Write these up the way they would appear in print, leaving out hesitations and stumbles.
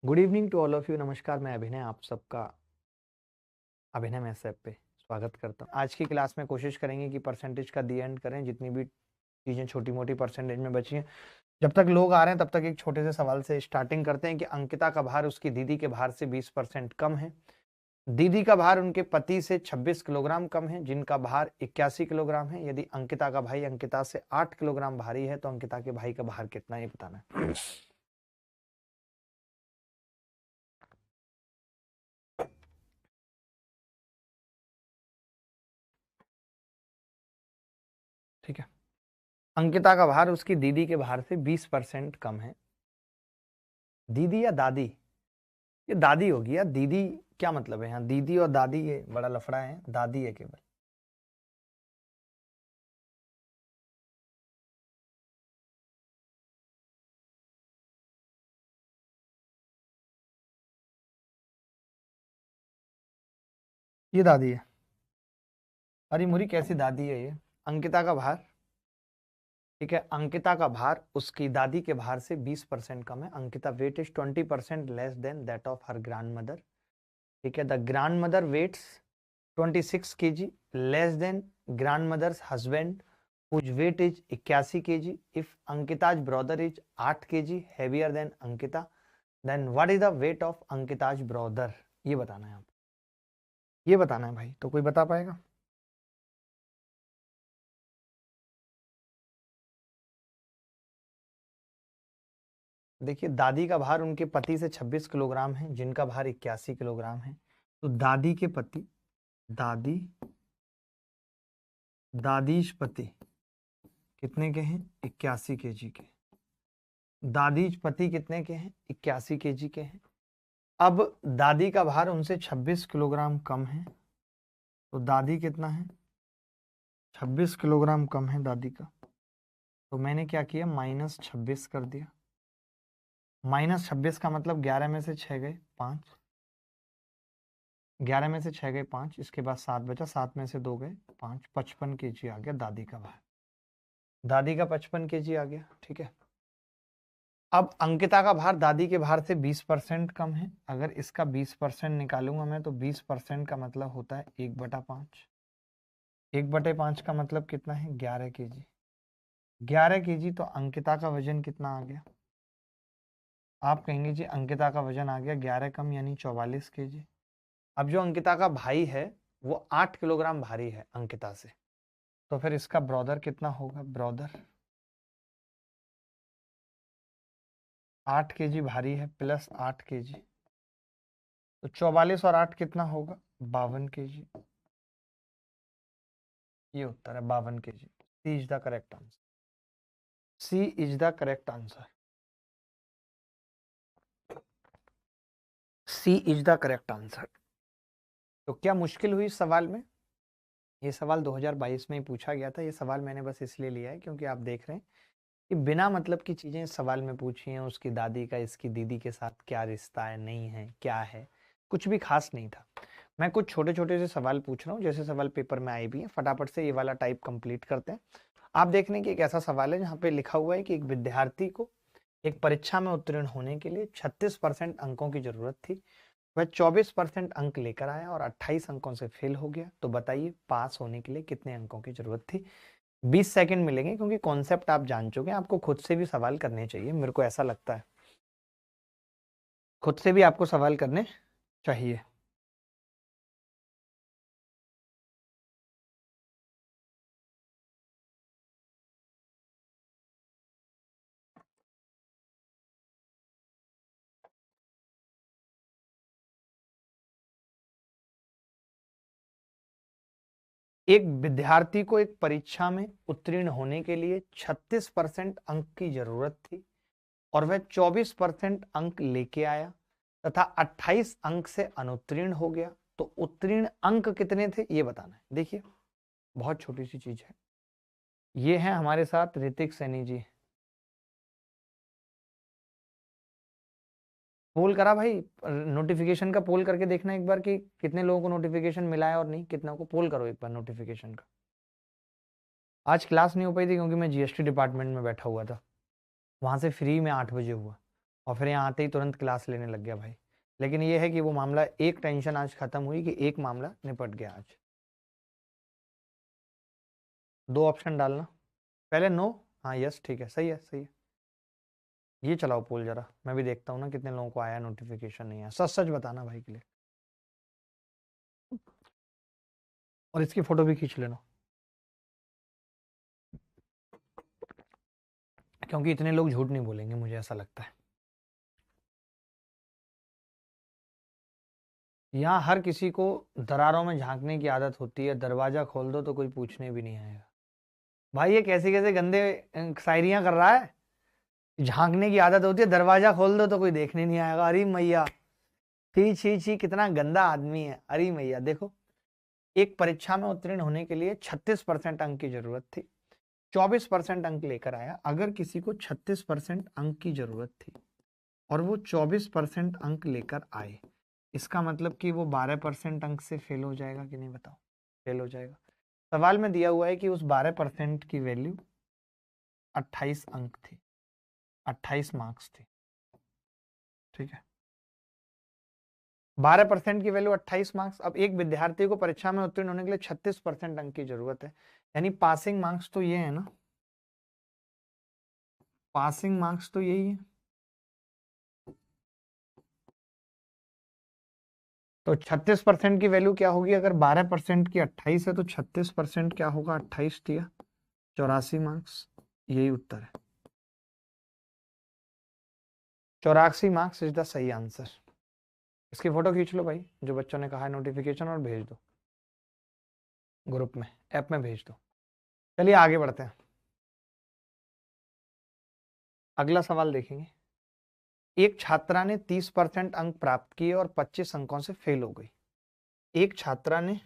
Good evening to all of you. नमस्कार, मैं अभिनय आप सबका अभिनय मैथ्स ऐप पे स्वागत करता हूँ। आज की क्लास में कोशिश करेंगे कि परसेंटेज का दी एंड करें, जितनी भी चीज़ें छोटी मोटी परसेंटेज में बची हैं। जब तक लोग आ रहे हैं तब तक एक छोटे से सवाल से स्टार्टिंग करते हैं कि अंकिता का भार उसकी दीदी के भार से 20% कम है। दीदी का भार उनके पति से 26 किलोग्राम कम है, जिनका भार 81 किलोग्राम है। यदि अंकिता का भाई अंकिता से 8 किलोग्राम भारी है तो अंकिता के भाई का भार कितना है, ये बताना है। ठीक है, अंकिता का भार उसकी दीदी के भार से 20% कम है। दीदी या दादी? ये दादी होगी यार। दीदी क्या मतलब है यहाँ? दीदी और दादी ये बड़ा लफड़ा है, दादी है केवल। ये दादी है। अरे मुरी कैसी दादी है ये? अंकिता का भार, ठीक है, अंकिता का भार उसकी दादी के भार से 20% कम है। Ankita weight is 20% less than that of her grandmother. ठीक है, the grandmother weighs 26 kg less than grandmother's husband whose weight is 81 kg. If Ankita's brother is 8 kg heavier than Ankita, then what is the weight of Ankita's brother? ये बताना है आप, ये बताना है भाई। तो कोई बता पाएगा? देखिए, दादी का भार उनके पति से 26 किलोग्राम है, जिनका भार 81 किलोग्राम है। तो दादी के पति, दादी दादीश पति कितने के हैं? 81 kg के। दादीश पति कितने के हैं? 81 kg के हैं। अब दादी का भार उनसे 26 किलोग्राम कम है, तो दादी कितना है? 26 किलोग्राम कम है दादी का। तो मैंने क्या किया, -26 कर दिया। -26 का मतलब 11 में से 6 गए 5, 11 में से 6 गए 5, इसके बाद 7 बचा, 7 में से 2 गए 5, 55 kg आ गया दादी का भार। दादी का 55 kg आ गया। ठीक है, अब अंकिता का भार दादी के भार से 20% कम है। अगर इसका 20% निकालूंगा मैं तो 20% का मतलब होता है 1/5। 1/5 का मतलब कितना है? 11 kg। 11 kg, तो अंकिता का वजन कितना आ गया? आप कहेंगे जी अंकिता का वजन आ गया 11 कम यानी 44 kg। अब जो अंकिता का भाई है वो 8 किलोग्राम भारी है अंकिता से, तो फिर इसका ब्रदर कितना होगा? ब्रदर 8 kg भारी है प्लस 8 kg, तो 44 और 8 कितना होगा? 52 kg। ये उत्तर है 52 kg। C is the correct answer. C is the correct answer. C is the correct answer. तो क्या मुश्किल हुई इस सवाल में? ये सवाल 2022 में ही पूछा गया था। ये सवाल मैंने बस इसलिए लिया है क्योंकि आप देख रहे हैं कि बिना मतलब की चीजें इस सवाल में पूछी हैं। उसकी दादी का इसकी दीदी के साथ क्या रिश्ता है, नहीं है, क्या है, कुछ भी खास नहीं था। मैं कुछ छोटे छोटे से सवाल पूछ रहा हूँ, जैसे सवाल पेपर में आए भी हैं। फटाफट से ये वाला टाइप कंप्लीट करते हैं। आप देख रहे हैं कि एक ऐसा सवाल है जहाँ पे लिखा हुआ है कि एक विद्यार्थी को एक परीक्षा में उत्तीर्ण होने के लिए 36% अंकों की जरूरत थी। वह 24% अंक लेकर आया और 28 अंकों से फेल हो गया। तो बताइए पास होने के लिए कितने अंकों की जरूरत थी? 20 सेकंड मिलेंगे, क्योंकि कॉन्सेप्ट आप जान चुके हैं। आपको खुद से भी सवाल करने चाहिए, मेरे को ऐसा लगता है। खुद से भी आपको सवाल करने चाहिए। एक विद्यार्थी को एक परीक्षा में उत्तीर्ण होने के लिए 36% अंक की जरूरत थी और वह 24% अंक लेके आया तथा 28 अंक से अनुत्तीर्ण हो गया। तो उत्तीर्ण अंक कितने थे ये बताना है। देखिए, बहुत छोटी सी चीज है। ये है हमारे साथ ऋतिक सैनी जी। पोल करा भाई, नोटिफिकेशन का पोल करके देखना एक बार कि कितने लोगों को नोटिफिकेशन मिला है और नहीं, कितना को पोल करो एक बार नोटिफिकेशन का। आज क्लास नहीं हो पाई थी क्योंकि मैं जीएसटी डिपार्टमेंट में बैठा हुआ था। वहां से फ्री में 8 बजे हुआ और फिर यहाँ आते ही तुरंत क्लास लेने लग गया भाई। लेकिन ये है कि वो मामला, एक टेंशन आज खत्म हुई कि एक मामला निपट गया आज। 2 ऑप्शन डालना, पहले नो, हाँ यस, ठीक है, सही है सही है। ये चलाओ पोल जरा, मैं भी देखता हूँ ना कितने लोगों को आया नोटिफिकेशन नहीं आया। सच सच बताना भाई के लिए, और इसकी फोटो भी खींच लेना, क्योंकि इतने लोग झूठ नहीं बोलेंगे, मुझे ऐसा लगता है। यहाँ हर किसी को दरारों में झांकने की आदत होती है, दरवाजा खोल दो तो कोई पूछने भी नहीं आएगा। भाई ये कैसे कैसे गंदे शायरियां कर रहा है। झांकने की आदत होती है, दरवाजा खोल दो तो कोई देखने नहीं आएगा। अरे मैया, छी छी छी, कितना गंदा आदमी है। अरे मैया देखो, एक परीक्षा में उत्तीर्ण होने के लिए 36% अंक की जरूरत थी, 24% अंक लेकर आया। अगर किसी को 36% अंक की जरूरत थी और वो 24% अंक लेकर आए, इसका मतलब कि वो 12% अंक से फेल हो जाएगा कि नहीं, बताओ? फेल हो जाएगा। सवाल में दिया हुआ है कि उस 12% की वैल्यू 28 अंक थी, 28 मार्क्स थी, ठीक है। 12% की वैल्यू 28 मार्क्स। अब एक विद्यार्थी को परीक्षा में उत्तीर्ण होने के लिए 36% अंक की जरूरत है, यानी पासिंग मार्क्स तो ये है ना, पासिंग मार्क्स तो यही है। तो 36% की वैल्यू क्या होगी? अगर 12% की 28 है तो 36% क्या होगा? 28 दिया 84 मार्क्स, यही उत्तर है। 84 मार्क्स इज द सही आंसर। इसकी फोटो खींच लो भाई, जो बच्चों ने कहा है नोटिफिकेशन, और भेज दो ग्रुप में, ऐप में भेज दो। चलिए आगे बढ़ते हैं, अगला सवाल देखेंगे। एक छात्रा ने 30% अंक प्राप्त किए और 25 अंकों से फेल हो गई। एक छात्रा ने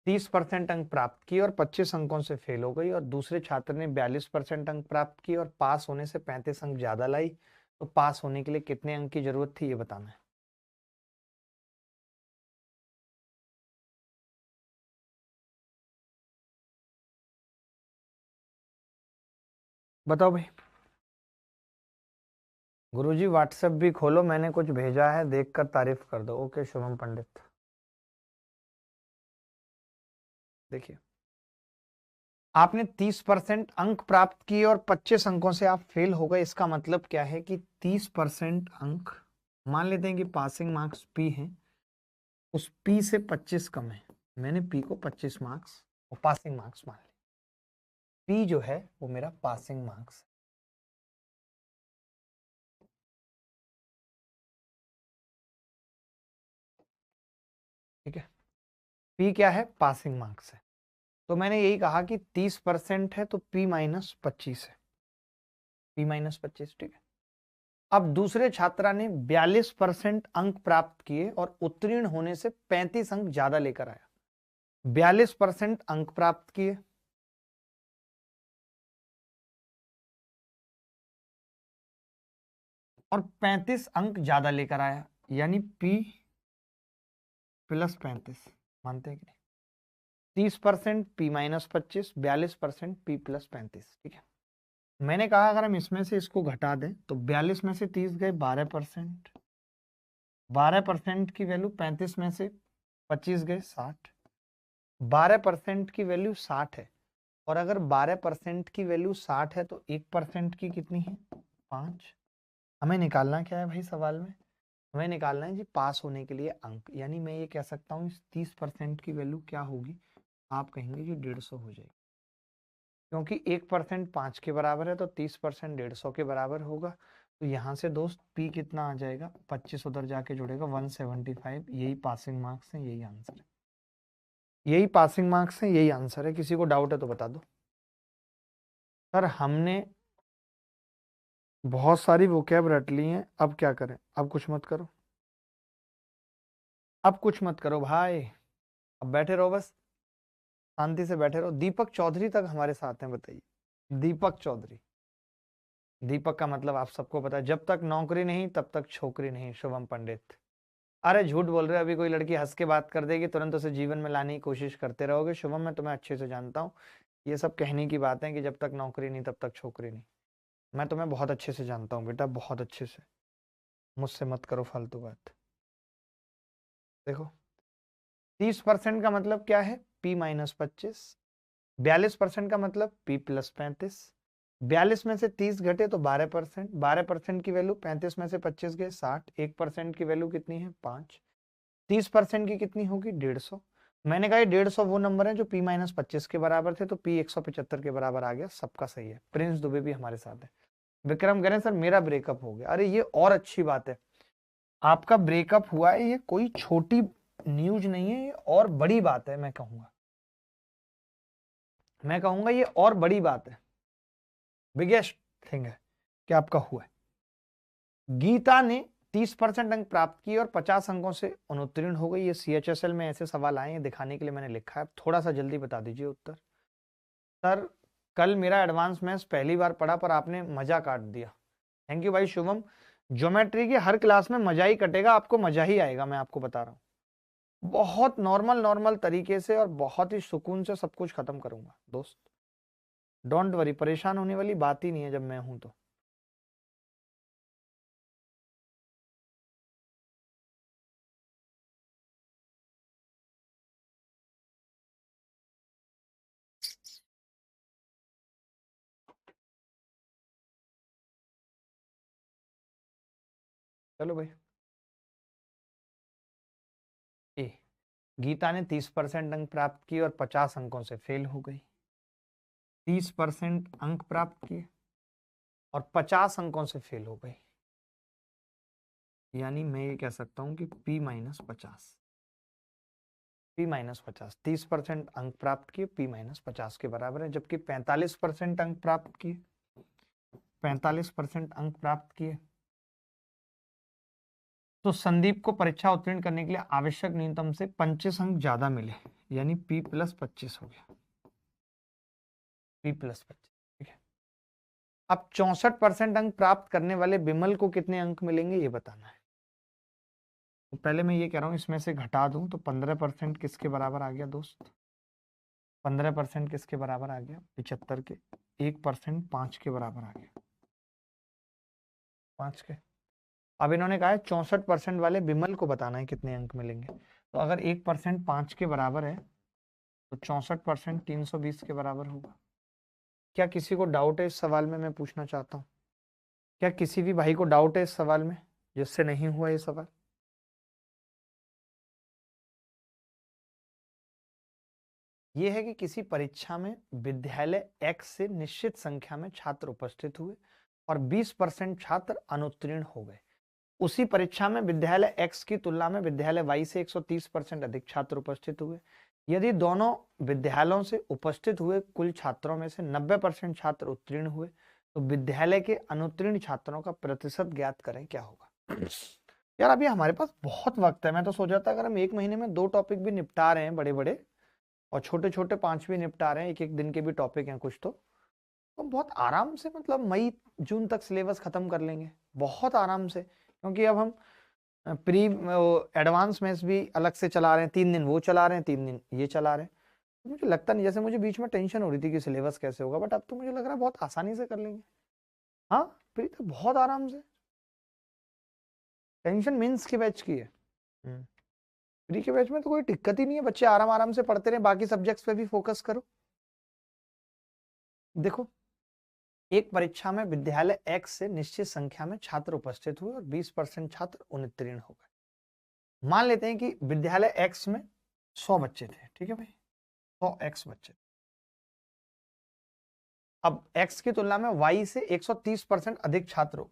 30% अंक प्राप्त किए और 25 अंकों से फेल हो गई, और दूसरे छात्र ने 42% अंक प्राप्त किए और पास होने से 35 अंक ज्यादा लाई। तो पास होने के लिए कितने अंक की जरूरत थी, ये बताना है। बताओ भाई। गुरुजी व्हाट्सएप भी खोलो, मैंने कुछ भेजा है, देखकर तारीफ कर दो। ओके शुभम पंडित, देखिए आपने 30% अंक प्राप्त किए और 25 अंकों से आप फेल हो गए। इसका मतलब क्या है कि 30% अंक, मान लेते हैं कि पासिंग मार्क्स पी है, उस पी से 25 कम है। मैंने पी को 25 मार्क्स और पासिंग मार्क्स मान लिया। पी जो है वो मेरा पासिंग मार्क्स, ठीक है। पी क्या है? पासिंग मार्क्स है। तो मैंने यही कहा कि 30% है तो पी माइनस 25 है, पी माइनस 25, ठीक है। अब दूसरे छात्रा ने 42% अंक प्राप्त किए और उत्तीर्ण होने से 35 अंक ज्यादा लेकर आया। 42% अंक प्राप्त किए और 35 अंक ज्यादा लेकर आया, यानी P प्लस 35, मानते हैं कि नहीं? 30% P माइनस 25, 42% P प्लस 35, ठीक है। मैंने कहा अगर हम इसमें से इसको घटा दें तो 42 में से 30 गए 12%, 12% की वैल्यू 35 में से 25 गए 60, 12% की वैल्यू 60 है। और अगर 12% की वैल्यू 60 है तो 1% की कितनी है? 5। हमें निकालना क्या है भाई सवाल में? हमें निकालना है जी पास होने के लिए अंक, यानी मैं ये कह सकता हूँ इस 30% की वैल्यू क्या होगी? आप कहेंगे जी 150 हो जाएगी, क्योंकि 1% 5 के बराबर है तो 30% 150 के बराबर होगा। तो यहाँ से दोस्त पी कितना आ जाएगा? 25 उधर जाके जुड़ेगा 175। यही पासिंग मार्क्स है, यही आंसर है, यही पासिंग मार्क्स है, यही आंसर है। किसी को डाउट है तो बता दो। सर हमने बहुत सारी वोकैब रट ली है, अब क्या करें? अब कुछ मत करो, अब कुछ मत करो भाई, अब बैठे रहो, बस शांति से बैठे रहो। दीपक चौधरी तक हमारे साथ हैं, बताइए। दीपक चौधरी, दीपक का मतलब आप सबको पता है, जब तक नौकरी नहीं तब तक छोकरी नहीं। शुभम पंडित, अरे झूठ बोल रहे हो, अभी कोई लड़की हंस के बात कर देगी तुरंत उसे जीवन में लाने की कोशिश करते रहोगे। शुभम मैं तुम्हें अच्छे से जानता हूँ, ये सब कहने की बात है कि जब तक नौकरी नहीं तब तक छोकरी नहीं। मैं तुम्हें बहुत अच्छे से जानता हूँ बेटा, बहुत अच्छे से, मुझसे मत करो फालतू बात। देखो 30% का मतलब क्या है, P-25। 42% का मतलब P+35। 42 में से 30 घटे तो 12%। 12% की वैल्यू 35 में से 25 गए 60। 1% की वैल्यू कितनी है 5। 30% की कितनी होगी 150। मैंने कहा 150 वो नंबर है जो P-25 के बराबर थे, तो P 175 के बराबर आ गया। सबका सही है। प्रिंस दुबे भी हमारे साथ है। विक्रम कह रहे हैं सर मेरा ब्रेकअप हो गया। अरे ये और अच्छी बात है, आपका ब्रेकअप हुआ है, ये कोई छोटी न्यूज नहीं है, ये और बड़ी बात है। मैं कहूंगा ये और बड़ी बात है, बिगेस्ट थिंग है कि आपका हुआ है। गीता ने 30% अंक प्राप्त किए और 50 अंकों से अनुत्तीर्ण हो गई। ये CHSL में ऐसे सवाल आए हैं, दिखाने के लिए मैंने लिखा है। थोड़ा सा जल्दी बता दीजिए उत्तर। सर कल मेरा एडवांस मैथ्स पहली बार पढ़ा पर आपने मजा काट दिया। थैंक यू भाई शुभम। ज्योमेट्री की हर क्लास में मजा ही कटेगा, आपको मजा ही आएगा, मैं आपको बता रहा हूँ। बहुत नॉर्मल नॉर्मल तरीके से और बहुत ही सुकून से सब कुछ खत्म करूंगा दोस्त। डोंट वरी, परेशान होने वाली बात ही नहीं है जब मैं हूं तो। चलो भाई। ए, गीता ने 30% अंक प्राप्त किए और 50 अंकों से फेल हो गई। 30% अंक प्राप्त किए और 50 अंकों से फेल हो गई, यानी मैं ये कह सकता हूं कि P-50। P-50 30% अंक प्राप्त किए, P-50 के बराबर है। जबकि 45% अंक प्राप्त किए, 45% अंक प्राप्त किए तो संदीप को परीक्षा उत्तीर्ण करने के लिए आवश्यक न्यूनतम से 25 अंक ज्यादा मिले, यानी P+25 हो गया। P+25, ठीक है। अब 64% अंक प्राप्त करने वाले विमल को कितने अंक मिलेंगे ये बताना है। तो पहले मैं ये कह रहा हूं इसमें से घटा दूं तो 15% किसके बराबर आ गया दोस्त, 15% किसके बराबर आ गया 75 के। 1% 5 के बराबर आ गया, 5 के। अब इन्होंने कहा है 64% वाले विमल को बताना है कितने अंक मिलेंगे। तो अगर 1% 5 के बराबर है तो 64% 320 के बराबर होगा। क्या किसी को डाउट है इस सवाल में, मैं पूछना चाहता हूँ। क्या किसी भी भाई को डाउट है इस सवाल में जिससे नहीं हुआ ये सवाल। ये है कि किसी परीक्षा में विद्यालय X से निश्चित संख्या में छात्र उपस्थित हुए और 20% छात्र अनुत्तीर्ण हो गए। उसी परीक्षा में विद्यालय X की तुलना में विद्यालय Y से 130% अधिक छात्र उपस्थित हुए। यदि दोनों विद्यालयों से उपस्थित हुए कुल छात्रों में से 90% छात्र उत्तीर्ण हुए तो विद्यालय के अनुत्तीर्ण छात्रों का प्रतिशत ज्ञात करें, क्या होगा। यार अभी हमारे पास बहुत वक्त है, मैं तो सोच रहा था अगर हम एक महीने में 2 टॉपिक भी निपटा रहे हैं बड़े बड़े और छोटे छोटे 5 भी निपटा रहे हैं, एक एक दिन के भी टॉपिक हैं कुछ, तो बहुत आराम से मतलब मई जून तक सिलेबस खत्म कर लेंगे बहुत आराम से। क्योंकि अब हम प्री एडवांस मैथ्स भी अलग से चला रहे हैं, 3 दिन वो चला रहे हैं, 3 दिन ये चला रहे हैं। तो मुझे लगता नहीं, जैसे मुझे बीच में टेंशन हो रही थी कि सिलेबस कैसे होगा, बट अब तो मुझे लग रहा है बहुत आसानी से कर लेंगे। हाँ प्री तो बहुत आराम से, टेंशन मेंस के बैच की है। प्री के बैच में तो कोई दिक्कत ही नहीं है, बच्चे आराम आराम से पढ़ते रहे, बाकी सब्जेक्ट्स पे भी फोकस करो। देखो एक परीक्षा में विद्यालय X से निश्चित संख्या में छात्र उपस्थित हुए और 20% छात्र उत्तीर्ण हो गए। मान लेते हैं कि विद्यालय X में 100 बच्चे थे, ठीक है भाई, 100x बच्चे। अब X की तुलना में Y से 130% अधिक छात्र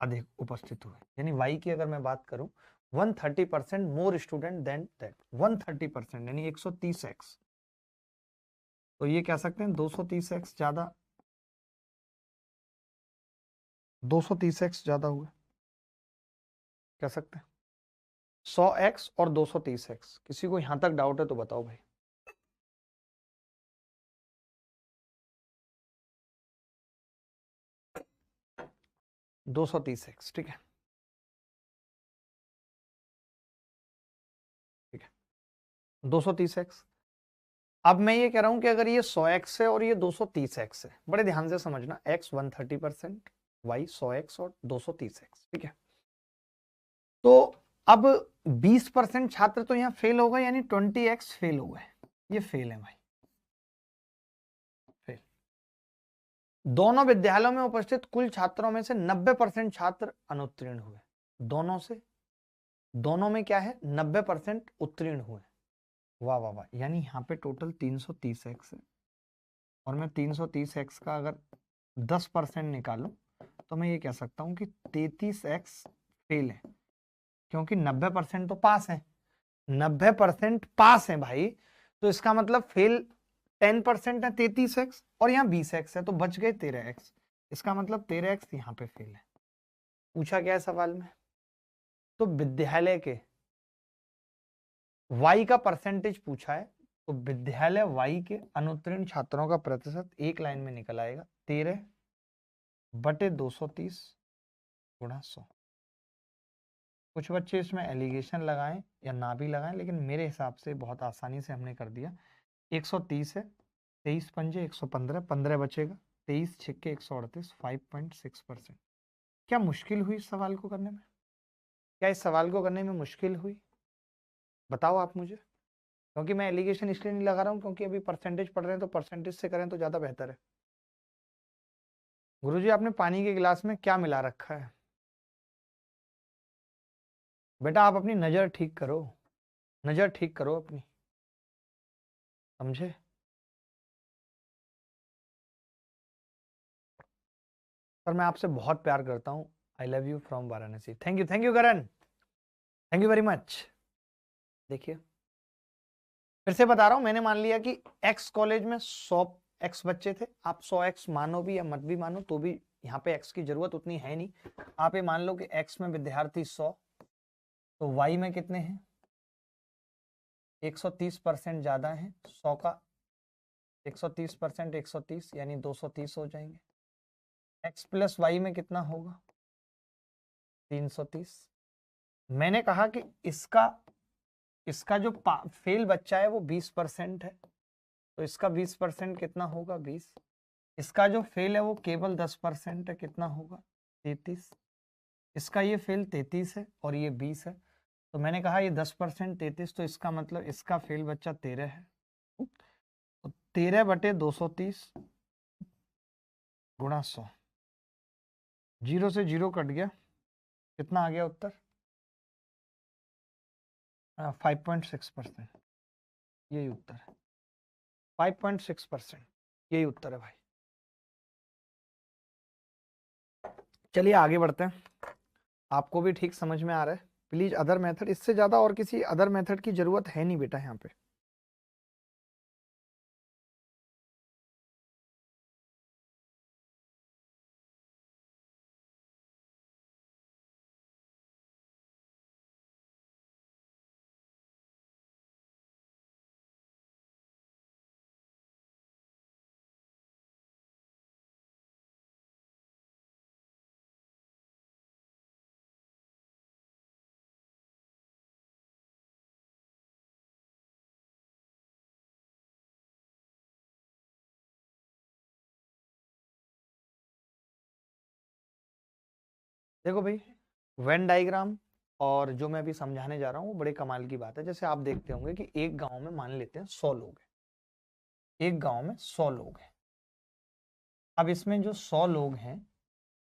अधिक उपस्थित हुए, यानी Y की अगर मैं बात करूं 130% मोर स्टूडेंट देन दैट, 130% यानी 130x। तो ये कह सकते हैं 230x ज्यादा, 230x ज्यादा हुए, कह सकते हैं 100x और 230x। किसी को यहां तक डाउट है तो बताओ भाई। 230x, ठीक है, ठीक है 230x। अब मैं ये कह रहा हूं कि अगर ये 100x है और ये 230x है, बड़े ध्यान से समझना, x 130%, y 100x और 230x, ठीक है। तो अब 20% छात्र तो यहाँ फेल हो गए, यानी 20x फेल हो गए, ये फेल है भाई, फेल। दोनों विद्यालयों में उपस्थित कुल छात्रों में से 90% छात्र अनुत्तीर्ण हुए, दोनों में क्या है, 90% उत्तीर्ण हुए। वाह वाह वाह, यानी यहाँ पे टोटल 330x है, और मैं 330x का अगर 10% निकालूं तो मैं ये कह सकता हूं कि 33x फेल है, क्योंकि 90% तो पास है, 90% पास है भाई, तो इसका मतलब फेल 10% है 33x, और यहाँ 20x है, तो बच गए 13x, इसका मतलब 13x यहाँ पे फेल है। पूछा क्या है सवाल में, तो विद्यालय के y का परसेंटेज पूछा है, तो विद्यालय y के अनुत्तीर्ण छात्रों का प्रतिशत एक लाइन में निकल आएगा 13/230 गुणा 100। कुछ बच्चे इसमें एलिगेशन लगाएं या ना भी लगाएं, लेकिन मेरे हिसाब से बहुत आसानी से हमने कर दिया। 130 है, 23 पंजे 115, 15 बचेगा, 23 छिक्के 138, 5.6%। क्या मुश्किल हुई इस सवाल को करने में, क्या इस सवाल को करने में मुश्किल हुई, बताओ आप मुझे। क्योंकि मैं एलिगेशन इसलिए नहीं लगा रहा हूं क्योंकि अभी परसेंटेज पढ़ रहे हैं, तो परसेंटेज से करें तो ज्यादा बेहतर है। गुरुजी आपने पानी के गिलास में क्या मिला रखा है, बेटा आप अपनी नजर ठीक करो, नजर ठीक करो अपनी, समझे। पर मैं आपसे बहुत प्यार करता हूं, I love you from Varanasi. Thank you Karan, thank you very much. देखिए फिर से बता रहा हूं, मैंने मान लिया कि एक्स कॉलेज में 100x बच्चे थे, आप 100x मानो भी या मत भी मानो, तो भी यहाँ पे x की जरूरत उतनी है नहीं। आप ये मान लो कि x में विद्यार्थी 100, तो y में कितने हैं, 130% ज्यादा है 100 का, 130% 130 यानी 230 हो जाएंगे। x प्लस वाई में कितना होगा, 330। मैंने कहा कि इसका जो फेल बच्चा है वो 20% है, तो इसका 20% कितना होगा, 20। इसका जो फेल है वो केवल 10% है, कितना होगा, 33। इसका ये फेल 33 है और ये 20 है, तो मैंने कहा ये 10% 33, तो इसका मतलब इसका फेल बच्चा 13 है, तो 13/230 गुणा 100, 0 से 0 कट गया, कितना आ गया उत्तर, 5.6%, यही उत्तर है, 5.6%, यही उत्तर है भाई। चलिए आगे बढ़ते हैं, आपको भी ठीक समझ में आ रहा है। प्लीज अदर मेथड, इससे ज्यादा और किसी अदर मेथड की जरूरत है नहीं बेटा यहाँ पे। देखो भाई, वेन डायग्राम और जो मैं अभी समझाने जा रहा हूँ वो बड़े कमाल की बात है। जैसे आप देखते होंगे कि एक गांव में मान लेते हैं 100 लोग हैं, एक गांव में 100 लोग हैं। अब इसमें जो 100 लोग हैं,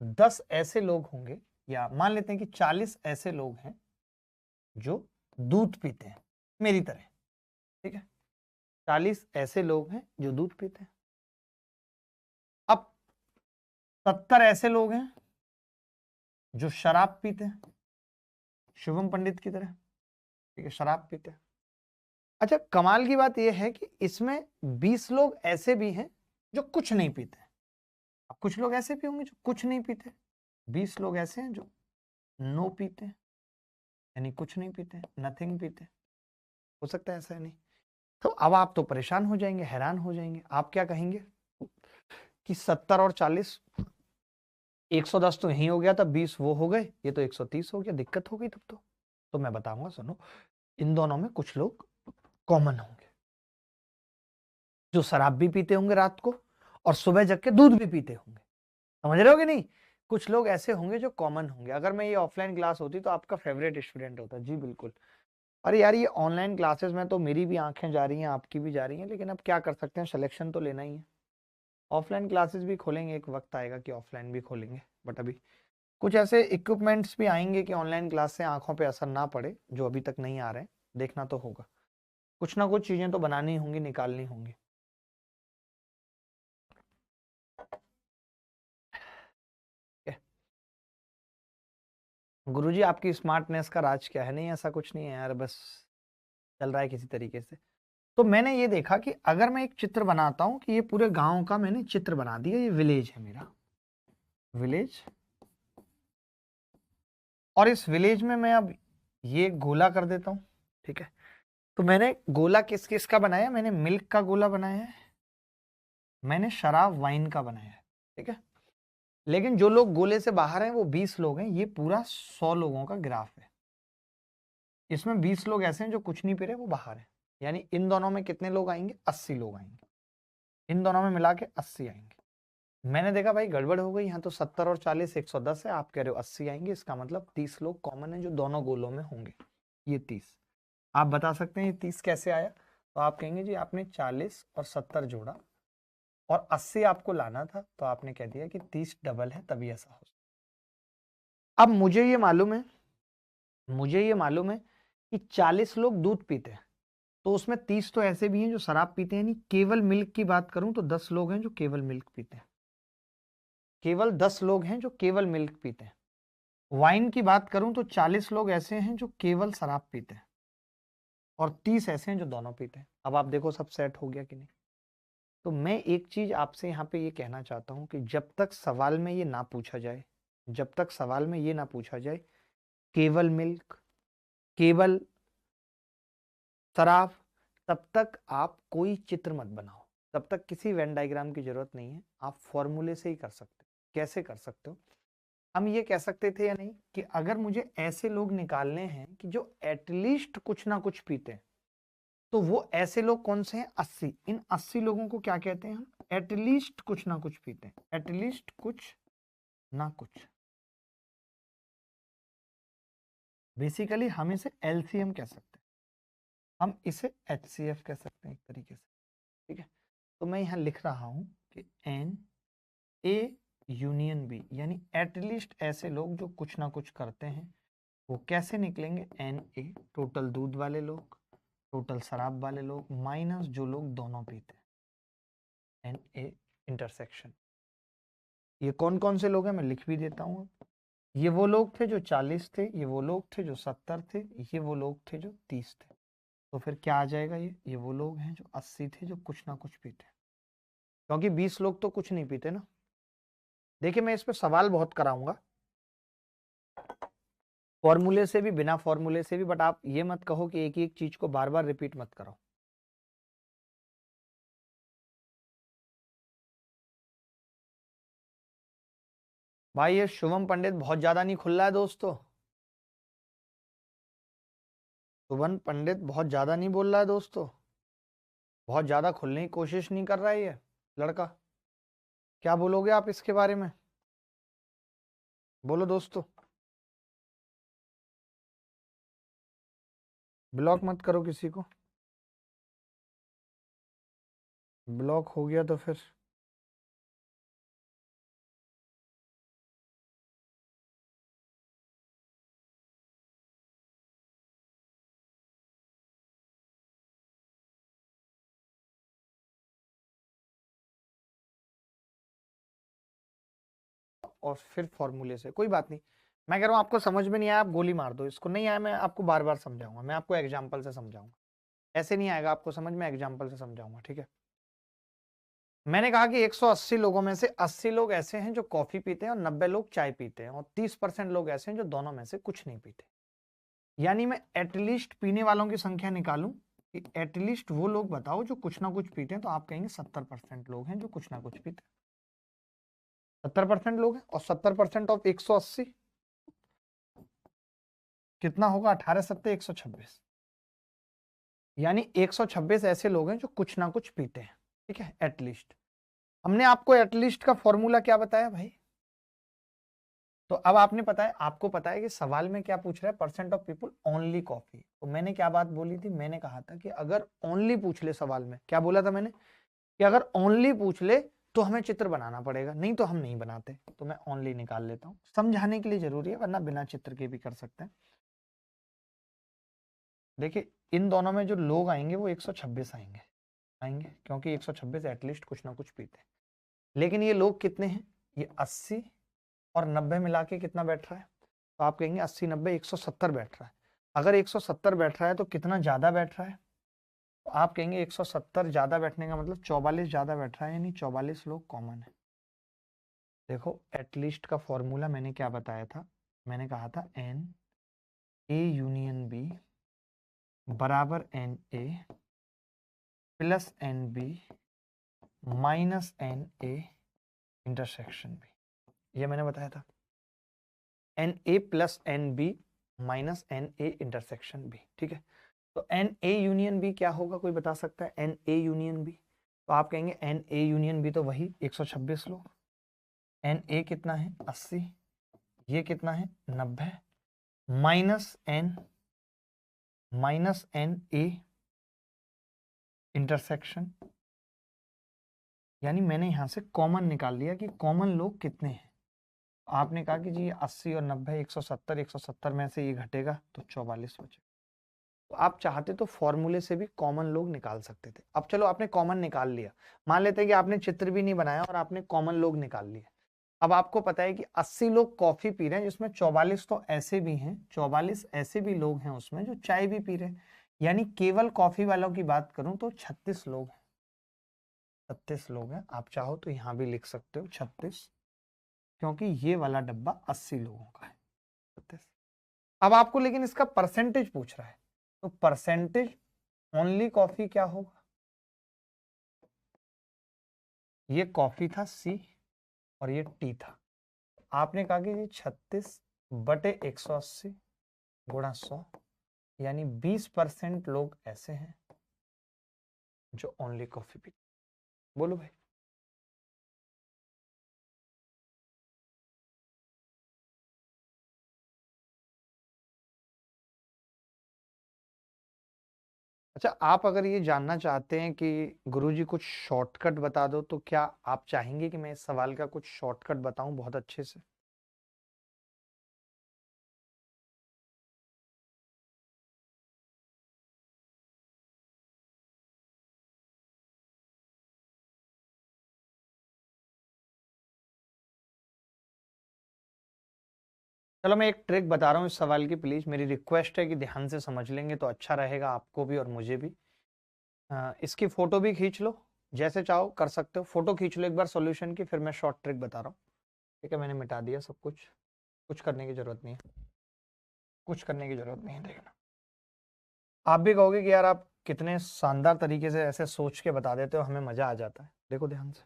10 ऐसे लोग होंगे, या मान लेते हैं कि 40 ऐसे लोग हैं जो दूध पीते हैं मेरी तरह, ठीक है, 40 ऐसे लोग हैं जो दूध पीते हैं। अब 70 ऐसे लोग हैं जो शराब पीते हैं, शुभम पंडित की तरह, ठीक है, शराब पीते हैं। अच्छा कमाल की बात यह है कि इसमें 20 लोग ऐसे भी हैं जो कुछ नहीं पीते। अब कुछ लोग ऐसे भी होंगे जो कुछ नहीं पीते, 20 लोग ऐसे हैं जो नो पीते हैं, यानी कुछ नहीं पीते, नथिंग पीते। हो सकता है ऐसा है नहीं, तो अब आप तो परेशान हो जाएंगे, हैरान हो जाएंगे। आप क्या कहेंगे कि 70 और 40, 110 तो यही हो गया था, 20 वो हो गए, ये तो 130 हो गया, दिक्कत हो गई तब तो मैं बताऊंगा, सुनो, इन दोनों में कुछ लोग कॉमन होंगे जो शराब भी पीते होंगे रात को और सुबह जग के दूध भी पीते होंगे, समझ रहे हो कि नहीं। कुछ लोग ऐसे होंगे जो कॉमन होंगे। अगर मैं ये ऑफलाइन क्लास होती तो आपका फेवरेट स्टूडेंट होता। जी बिल्कुल। अरे यार ये ऑनलाइन क्लासेस में तो मेरी भी आंखें जा रही हैं, आपकी भी जा रही हैं, लेकिन अब क्या कर सकते हैं, सिलेक्शन तो लेना ही है। ऑफलाइन क्लासेस भी खोलेंगे, एक वक्त आएगा कि ऑफलाइन भी खोलेंगे, बट अभी कुछ ऐसे इक्विपमेंट्स भी आएंगे कि ऑनलाइन क्लास से आंखों पे असर ना पड़े, जो अभी तक नहीं आ रहे हैं। देखना तो होगा, कुछ ना कुछ चीजें तो बनानी होंगी, निकालनी होंगी। गुरुजी आपकी स्मार्टनेस का राज क्या है? नहीं ऐसा कुछ नहीं है यार, बस चल रहा है किसी तरीके से। तो मैंने ये देखा कि अगर मैं एक चित्र बनाता हूं कि ये पूरे गांव का मैंने चित्र बना दिया, ये विलेज है मेरा, विलेज, और इस विलेज में मैं अब ये गोला कर देता हूं। ठीक है, तो मैंने गोला किस किस का बनाया? मैंने मिल्क का गोला बनाया है, मैंने शराब वाइन का बनाया है। ठीक है, लेकिन जो लोग गोले से बाहर हैं वो 20 लोग हैं। ये पूरा 100 लोगों का ग्राफ है। इसमें 20 लोग ऐसे हैं जो कुछ नहीं पी रहे, वो बाहर है। यानी इन दोनों में कितने लोग आएंगे? 80 लोग आएंगे। इन दोनों में मिला के 80 आएंगे। मैंने देखा भाई गड़बड़ हो गई, यहाँ तो 70 और 40 110 है, आप कह रहे हो 80 आएंगे। इसका मतलब 30 लोग कॉमन है जो दोनों गोलों में होंगे। ये 30 आप बता सकते हैं ये 30 कैसे आया? तो आप कहेंगे जी आपने 40 और 70 जोड़ा और 80 आपको लाना था, तो आपने कह दिया कि 30 डबल है तभी ऐसा हो। अब मुझे ये मालूम है, मुझे ये मालूम है कि 40 लोग दूध पीते हैं, तो उसमें 30 तो ऐसे भी हैं जो शराब पीते हैं। नहीं, केवल मिल्क की बात करूं तो 10 लोग हैं जो केवल मिल्क पीते हैं। केवल 10 लोग हैं जो केवल मिल्क पीते हैं। वाइन की बात करूं तो 40 लोग ऐसे हैं जो केवल शराब पीते हैं और 30 ऐसे हैं जो दोनों पीते हैं। अब आप देखो सब सेट हो गया कि नहीं? तो मैं एक चीज आपसे यहाँ पे ये कहना चाहता हूँ कि जब तक सवाल में ये ना पूछा जाए, जब तक सवाल में ये ना पूछा जाए केवल मिल्क, केवल शराब, तब तक आप कोई चित्र मत बनाओ। तब तक किसी वेन डायग्राम की जरूरत नहीं है, आप फॉर्मूले से ही कर सकते हो। कैसे कर सकते हो? हम ये कह सकते थे या नहीं कि अगर मुझे ऐसे लोग निकालने हैं कि जो एटलीस्ट कुछ ना कुछ पीते हैं, तो वो ऐसे लोग कौन से हैं? 80। इन 80 लोगों को क्या कहते हैं हम? एटलीस्ट कुछ ना कुछ पीते हैं, एटलीस्ट कुछ ना कुछ। बेसिकली हम इसे एलसीएम कह सकते हैं, हम इसे एचसीएफ कह सकते हैं एक तरीके से। ठीक है, तो मैं यहां लिख रहा हूं कि एन ए यूनियन बी, यानी एटलीस्ट ऐसे लोग जो कुछ ना कुछ करते हैं। वो कैसे निकलेंगे? एन ए टोटल दूध वाले लोग, टोटल शराब वाले लोग, माइनस जो लोग दोनों पीते हैं, एन ए इंटरसेक्शन। ये कौन कौन से लोग हैं मैं लिख भी देता हूँ। ये वो लोग थे जो 40 थे, ये वो लोग थे जो 70 थे, ये वो लोग थे जो 30 थे। तो फिर क्या आ जाएगा? ये वो लोग हैं जो 80 थे जो कुछ ना कुछ पीते हैं, क्योंकि 20 लोग तो कुछ नहीं पीते ना। देखिए मैं इस पे सवाल बहुत कराऊंगा, फॉर्मूले से भी बिना फॉर्मूले से भी, बट आप ये मत कहो कि एक ही एक चीज को बार बार रिपीट मत करो। भाई ये शुभम पंडित बहुत ज्यादा नहीं खुल रहा है दोस्तों, शुभम पंडित बहुत ज्यादा नहीं बोल रहा है दोस्तों, बहुत ज्यादा खुलने की कोशिश नहीं कर रहा है ये लड़का। क्या बोलोगे आप इसके बारे में? बोलो दोस्तों। ब्लॉक मत करो किसी को, ब्लॉक हो गया तो फिर और फिर फॉर्मूले से कोई बात नहीं। मैं कह रहा हूँ आपको समझ में नहीं आया आप गोली मार दो, इसको नहीं आया मैं आपको बार बार समझाऊंगा, मैं आपको एग्जाम्पल से समझाऊंगा। ऐसे नहीं आएगा आपको समझ में, एग्जाम्पल से समझाऊंगा। ठीक है, मैंने कहा कि 180 लोगों में से 80 लोग ऐसे हैं जो कॉफी पीते हैं और 90 लोग चाय पीते हैं और 30% लोग ऐसे हैं जो दोनों में से कुछ नहीं पीते। यानी मैं एटलीस्ट पीने वालों की संख्या निकालूं कि एटलीस्ट वो लोग बताओ जो कुछ ना कुछ पीते हैं, तो आप कहेंगे 70% लोग हैं जो कुछ ना कुछ पीते हैं। 70% लोग हैं और 70% ऑफ 180 कितना होगा? 18 सत्ते 126, यानी 126 ऐसे लोग हैं जो कुछ ना कुछ पीते हैं। ठीक है, एटलीस्ट। हमने आपको एटलीस्ट का फॉर्मूला क्या बताया भाई? तो अब आपको पता है कि सवाल में क्या पूछ रहा है, percent of people only coffee. तो मैंने क्या बात बोली थी, मैंने कहा था कि अगर ओनली पूछ ले सवाल में, क्या बोला था मैंने कि अगर ओनली पूछ ले तो हमें चित्र बनाना पड़ेगा, नहीं तो हम नहीं बनाते। तो मैं ओनली निकाल लेता हूं, समझाने के लिए जरूरी है, वरना बिना चित्र के भी कर सकते हैं। देखिए इन दोनों में जो लोग आएंगे वो 126 आएंगे क्योंकि 126 एटलीस्ट कुछ ना कुछ पीते हैं। लेकिन ये लोग कितने हैं, ये 80 और 90 मिला के कितना बैठ रहा है, तो आप कहेंगे 80 90 170 बैठ रहा है। अगर 170 बैठ रहा है तो कितना ज्यादा बैठ रहा है, तो आप कहेंगे 170 ज्यादा बैठने का मतलब 44 ज्यादा बैठ रहा है, यानी 44 लोग कॉमन है। देखो एटलीस्ट का फॉर्मूला मैंने क्या बताया था, मैंने कहा था एन ए यूनियन बी बराबर n A plus n B minus n A intersection B, ये मैंने बताया था। N A plus n B minus n A intersection B, ठीक है। तो एन ए यूनियन बी क्या होगा, कोई बता सकता है एन ए यूनियन बी? तो आप कहेंगे एन ए यूनियन बी तो वही 126 लोग। एन ए कितना है 80, ये कितना है 90 माइनस एन ए इंटरसेक्शन, यानी मैंने यहां से कॉमन निकाल लिया कि कॉमन लोग कितने हैं। आपने कहा कि जी 80 और 90 170 में से ये घटेगा तो 44 बचेगा। तो आप चाहते तो फॉर्मूले से भी कॉमन लोग निकाल सकते थे। अब चलो आपने कॉमन निकाल लिया, मान लेते हैं कि आपने चित्र भी नहीं बनाया और आपने कॉमन लोग निकाल लिए। अब आपको पता है कि 80 लोग कॉफी पी रहे हैं, जिसमें 44 तो ऐसे भी हैं, 44 ऐसे भी लोग हैं उसमें जो चाय भी पी रहे हैं, यानी केवल कॉफी वालों की बात करूं तो 36 लोग हैं, 36 लोग हैं। आप चाहो तो यहां भी लिख सकते हो 36, क्योंकि ये वाला डब्बा 80 लोगों का है, 36। अब आपको लेकिन इसका परसेंटेज पूछ रहा है, तो परसेंटेज ओनली कॉफी क्या होगा, ये कॉफी था सी और ये टी था। आपने कहा कि ये 36/180 गुणा 100, यानी 20% लोग ऐसे हैं जो ओनली कॉफी पीते। बोलो भाई। अच्छा, आप अगर ये जानना चाहते हैं कि गुरुजी कुछ शॉर्टकट बता दो, तो क्या आप चाहेंगे कि मैं इस सवाल का कुछ शॉर्टकट बताऊं बहुत अच्छे से? चलो मैं एक ट्रिक बता रहा हूँ इस सवाल की, प्लीज मेरी रिक्वेस्ट है कि ध्यान से समझ लेंगे तो अच्छा रहेगा आपको भी और मुझे भी। इसकी फोटो भी खींच लो, जैसे चाहो कर सकते हो, फोटो खींच लो एक बार सॉल्यूशन की, फिर मैं शॉर्ट ट्रिक बता रहा हूँ। ठीक है, मैंने मिटा दिया सब कुछ, कुछ करने की जरूरत नहीं है, कुछ करने की जरूरत नहीं है। देखना, आप भी कहोगे कि यार आप कितने शानदार तरीके से ऐसे सोच के बता देते हो, हमें मजा आ जाता है। देखो ध्यान से,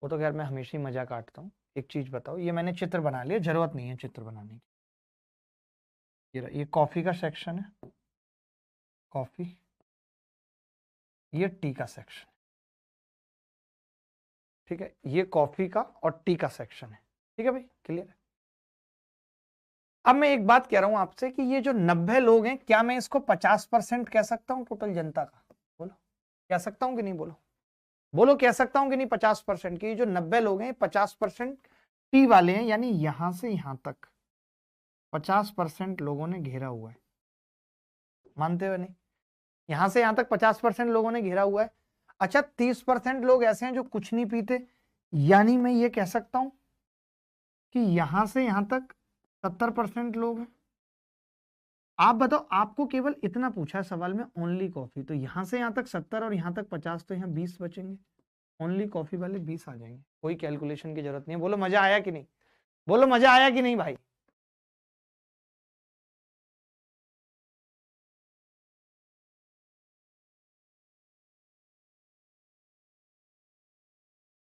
वो तो खैर मैं हमेशा ही मजा काटता हूँ। एक चीज बताओ, ये मैंने चित्र बना लिया, जरूरत नहीं है चित्र बनाने की। ये कॉफी का सेक्शन है, कॉफी, ये टी का सेक्शन, ठीक है, ये कॉफी का और टी का सेक्शन है। ठीक है भाई, क्लियर है? अब मैं एक बात कह रहा हूं आपसे कि ये जो 90 लोग हैं, क्या मैं इसको 50% कह सकता हूं टोटल जनता का? बोलो, कह सकता हूं कि नहीं? बोलो बोलो, कह सकता हूं कि नहीं 50% की? जो 90 लोग हैं 50% टी वाले हैं, यानी यहां से यहां तक 50% लोगों ने घेरा हुआ है। मानते हो नहीं? यहां से यहां तक 50% लोगों ने घेरा हुआ है। अच्छा, 30% लोग ऐसे हैं जो कुछ नहीं पीते, यानी मैं ये कह सकता हूं कि यहां से यहां तक 70% लोग हैं। आप बताओ, आपको केवल इतना पूछा है सवाल में, ओनली कॉफी, तो यहां से यहां तक 70 और यहां तक 50, तो यहां 20 बचेंगे। ओनली कॉफी वाले 20 आ जाएंगे, कोई कैलकुलेशन की जरूरत नहीं है। बोलो मजा आया कि नहीं? बोलो मजा आया कि नहीं भाई?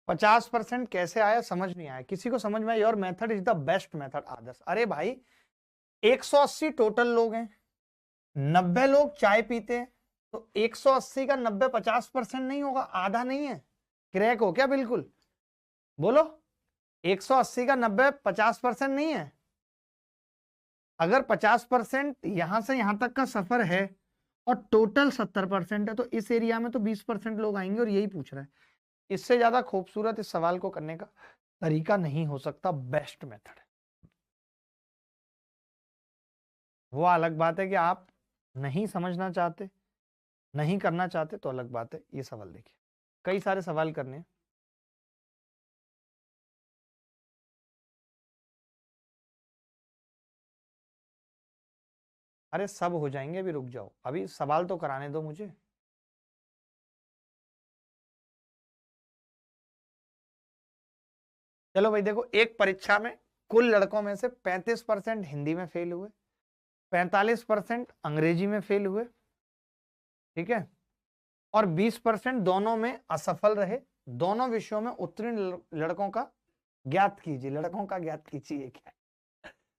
50% कैसे आया समझ नहीं आया? किसी को समझ में आया? Your method is the best method Adarsh. अरे भाई 180 टोटल लोग हैं, 90 लोग चाय पीते हैं, तो 180 का 90 50% नहीं होगा, आधा नहीं है? क्रैक हो क्या बिल्कुल? बोलो, 180 का 90 50% नहीं है। अगर 50% यहां से यहां तक का सफर है और टोटल 70% है, तो इस एरिया में तो 20% लोग आएंगे, और यही पूछ रहा है। इससे ज्यादा खूबसूरत इस सवाल को करने का तरीका नहीं हो सकता, बेस्ट मेथड है। वो अलग बात है कि आप नहीं समझना चाहते, नहीं करना चाहते, तो अलग बात है। ये सवाल देखिए, कई सारे सवाल करने हैं। अरे सब हो जाएंगे, अभी रुक जाओ, अभी सवाल तो कराने दो मुझे। चलो भाई देखो, एक परीक्षा में कुल लड़कों में से 35% हिंदी में फेल हुए, 45% अंग्रेजी में फेल हुए, ठीक है, और 20% दोनों में असफल रहे। दोनों विषयों में उत्तीर्ण लड़कों का ज्ञात कीजिए। लड़कों का ज्ञात कीजिए क्या?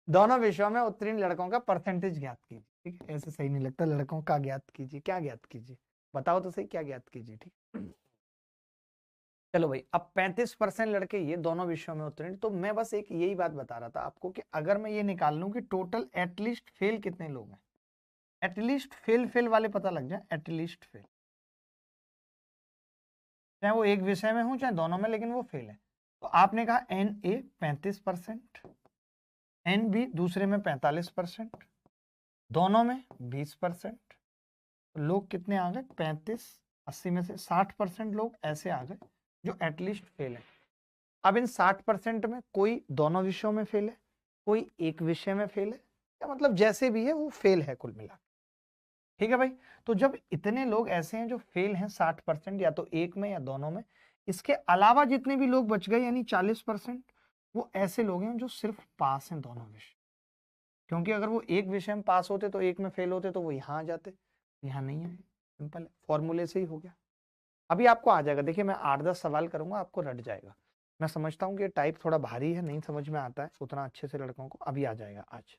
दोनों विषयों में उत्तीर्ण लड़कों का परसेंटेज ज्ञात कीजिए। ठीक है, ऐसे सही नहीं लगता। लड़कों का ज्ञात कीजिए, क्या ज्ञात कीजिए? बताओ तो सही, क्या ज्ञात कीजिए? ठीक। चलो भाई, अब 35% लड़के ये दोनों विषयों में उत्तीर्ण। तो मैं बस एक यही बात बता रहा था आपको कि अगर मैं ये निकाल लूं कि टोटल एटलीस्ट फेल कितने लोग हैं, एटलीस्ट फेल फेल वाले पता लग जाए, एटलीस्ट फेल, चाहे वो एक विषय में हो चाहे दोनों में, लेकिन वो फेल है। तो आपने कहा एन ए 35%, एन बी दूसरे में 45%, दोनों में 20%। तो लोग कितने आ गए? 35, 80 में से 60% लोग ऐसे आ गए जो एटलीस्ट फेल है। अब इन 60% में कोई दोनों विषयों में फेल है, कोई एक विषय में फेल है, या मतलब जैसे भी है वो फेल है कुल मिला। ठीक है भाई। तो जब इतने लोग ऐसे हैं जो फेल हैं 60%, या तो एक में या दोनों में, इसके अलावा जितने भी लोग बच गए यानी 40%, वो ऐसे लोग हैं जो सिर्फ पास हैं दोनों विषय। क्योंकि अगर वो एक विषय में पास होते तो एक में फेल होते तो वो यहाँ आ जाते, यहाँ नहीं आए। सिंपल है, फॉर्मूले से ही हो गया। अभी आपको आ जाएगा, देखिए मैं 8-10 सवाल करूंगा, आपको रट जाएगा। मैं समझता हूँ कि टाइप थोड़ा भारी है, नहीं समझ में आता है उतना अच्छे से लड़कों को। अभी आ जाएगा आज।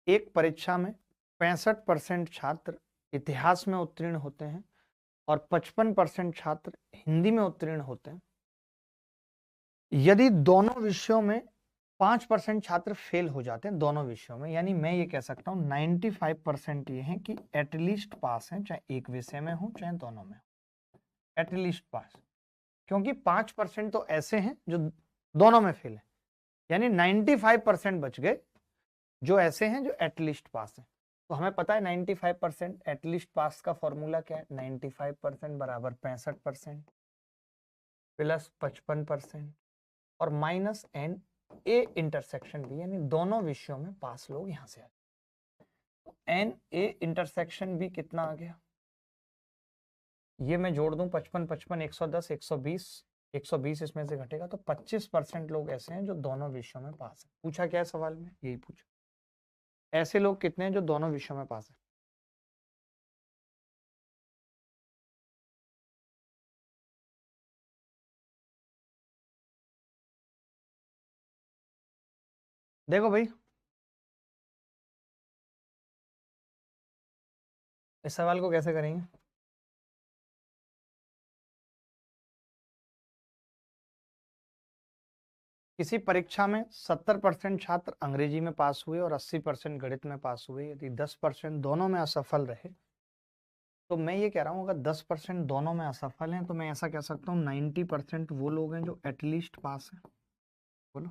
एक परीक्षा में 65% छात्र इतिहास में उत्तीर्ण होते हैं और 55% छात्र हिंदी में उत्तीर्ण होते हैं। यदि दोनों विषयों में 5% छात्र फेल हो जाते हैं दोनों विषयों में, यानी मैं ये कह सकता हूँ 95% ये है कि एटलीस्ट पास है, चाहे एक विषय में हो चाहे दोनों में हो, एटलीस्ट पास। क्योंकि 5% तो ऐसे हैं जो दोनों में फेल है, यानी 95% बच गए जो ऐसे हैं जो एटलीस्ट पास है। तो हमें पता है 95% एटलीस्ट पास का फॉर्मूला क्या है? 95% बराबर 65% प्लस 55% और minus n A intersection B, यानी दोनों विषयों में पास लोग यहां से आए। तो एन ए इंटरसेक्शन बी कितना आ गया? ये मैं जोड़ दूं 55 55 110 120, 120 इसमें से घटेगा तो 25% लोग ऐसे हैं जो दोनों विषयों में पास है। पूछा क्या है सवाल में? यही पूछा, ऐसे लोग कितने हैं जो दोनों विषयों में पास है। देखो भाई, इस सवाल को कैसे करेंगे? किसी परीक्षा में 70% छात्र अंग्रेजी में पास हुए और 80% गणित में पास हुए। यदि 10% दोनों में असफल रहे, तो मैं ये कह रहा हूँ अगर 10% दोनों में असफल हैं तो मैं ऐसा कह सकता हूँ 90% वो लोग हैं जो एटलीस्ट पास हैं। बोलो,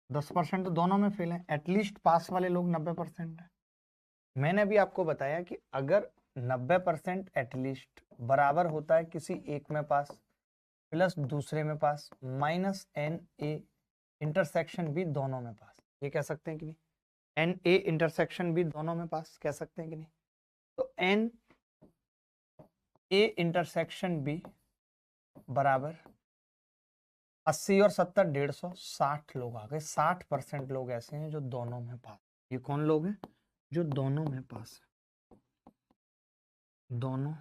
10% तो दोनों में फेल हैं, एटलीस्ट पास वाले लोग 90% हैं। मैंने अभी आपको बताया कि अगर 90% एटलीस्ट बराबर होता है किसी एक में पास प्लस दूसरे में पास माइनस एन ए इंटरसेक्शन भी दोनों में पास, ये कह सकते हैं कि नहीं? एन ए इंटरसेक्शन भी दोनों में पास कह सकते हैं कि नहीं? तो एन ए इंटरसेक्शन बी बराबर 80 और 70 150, 60 लोग आ गए। 60% लोग ऐसे हैं जो दोनों में पास। ये कौन लोग हैं जो दोनों में पास है? दोनों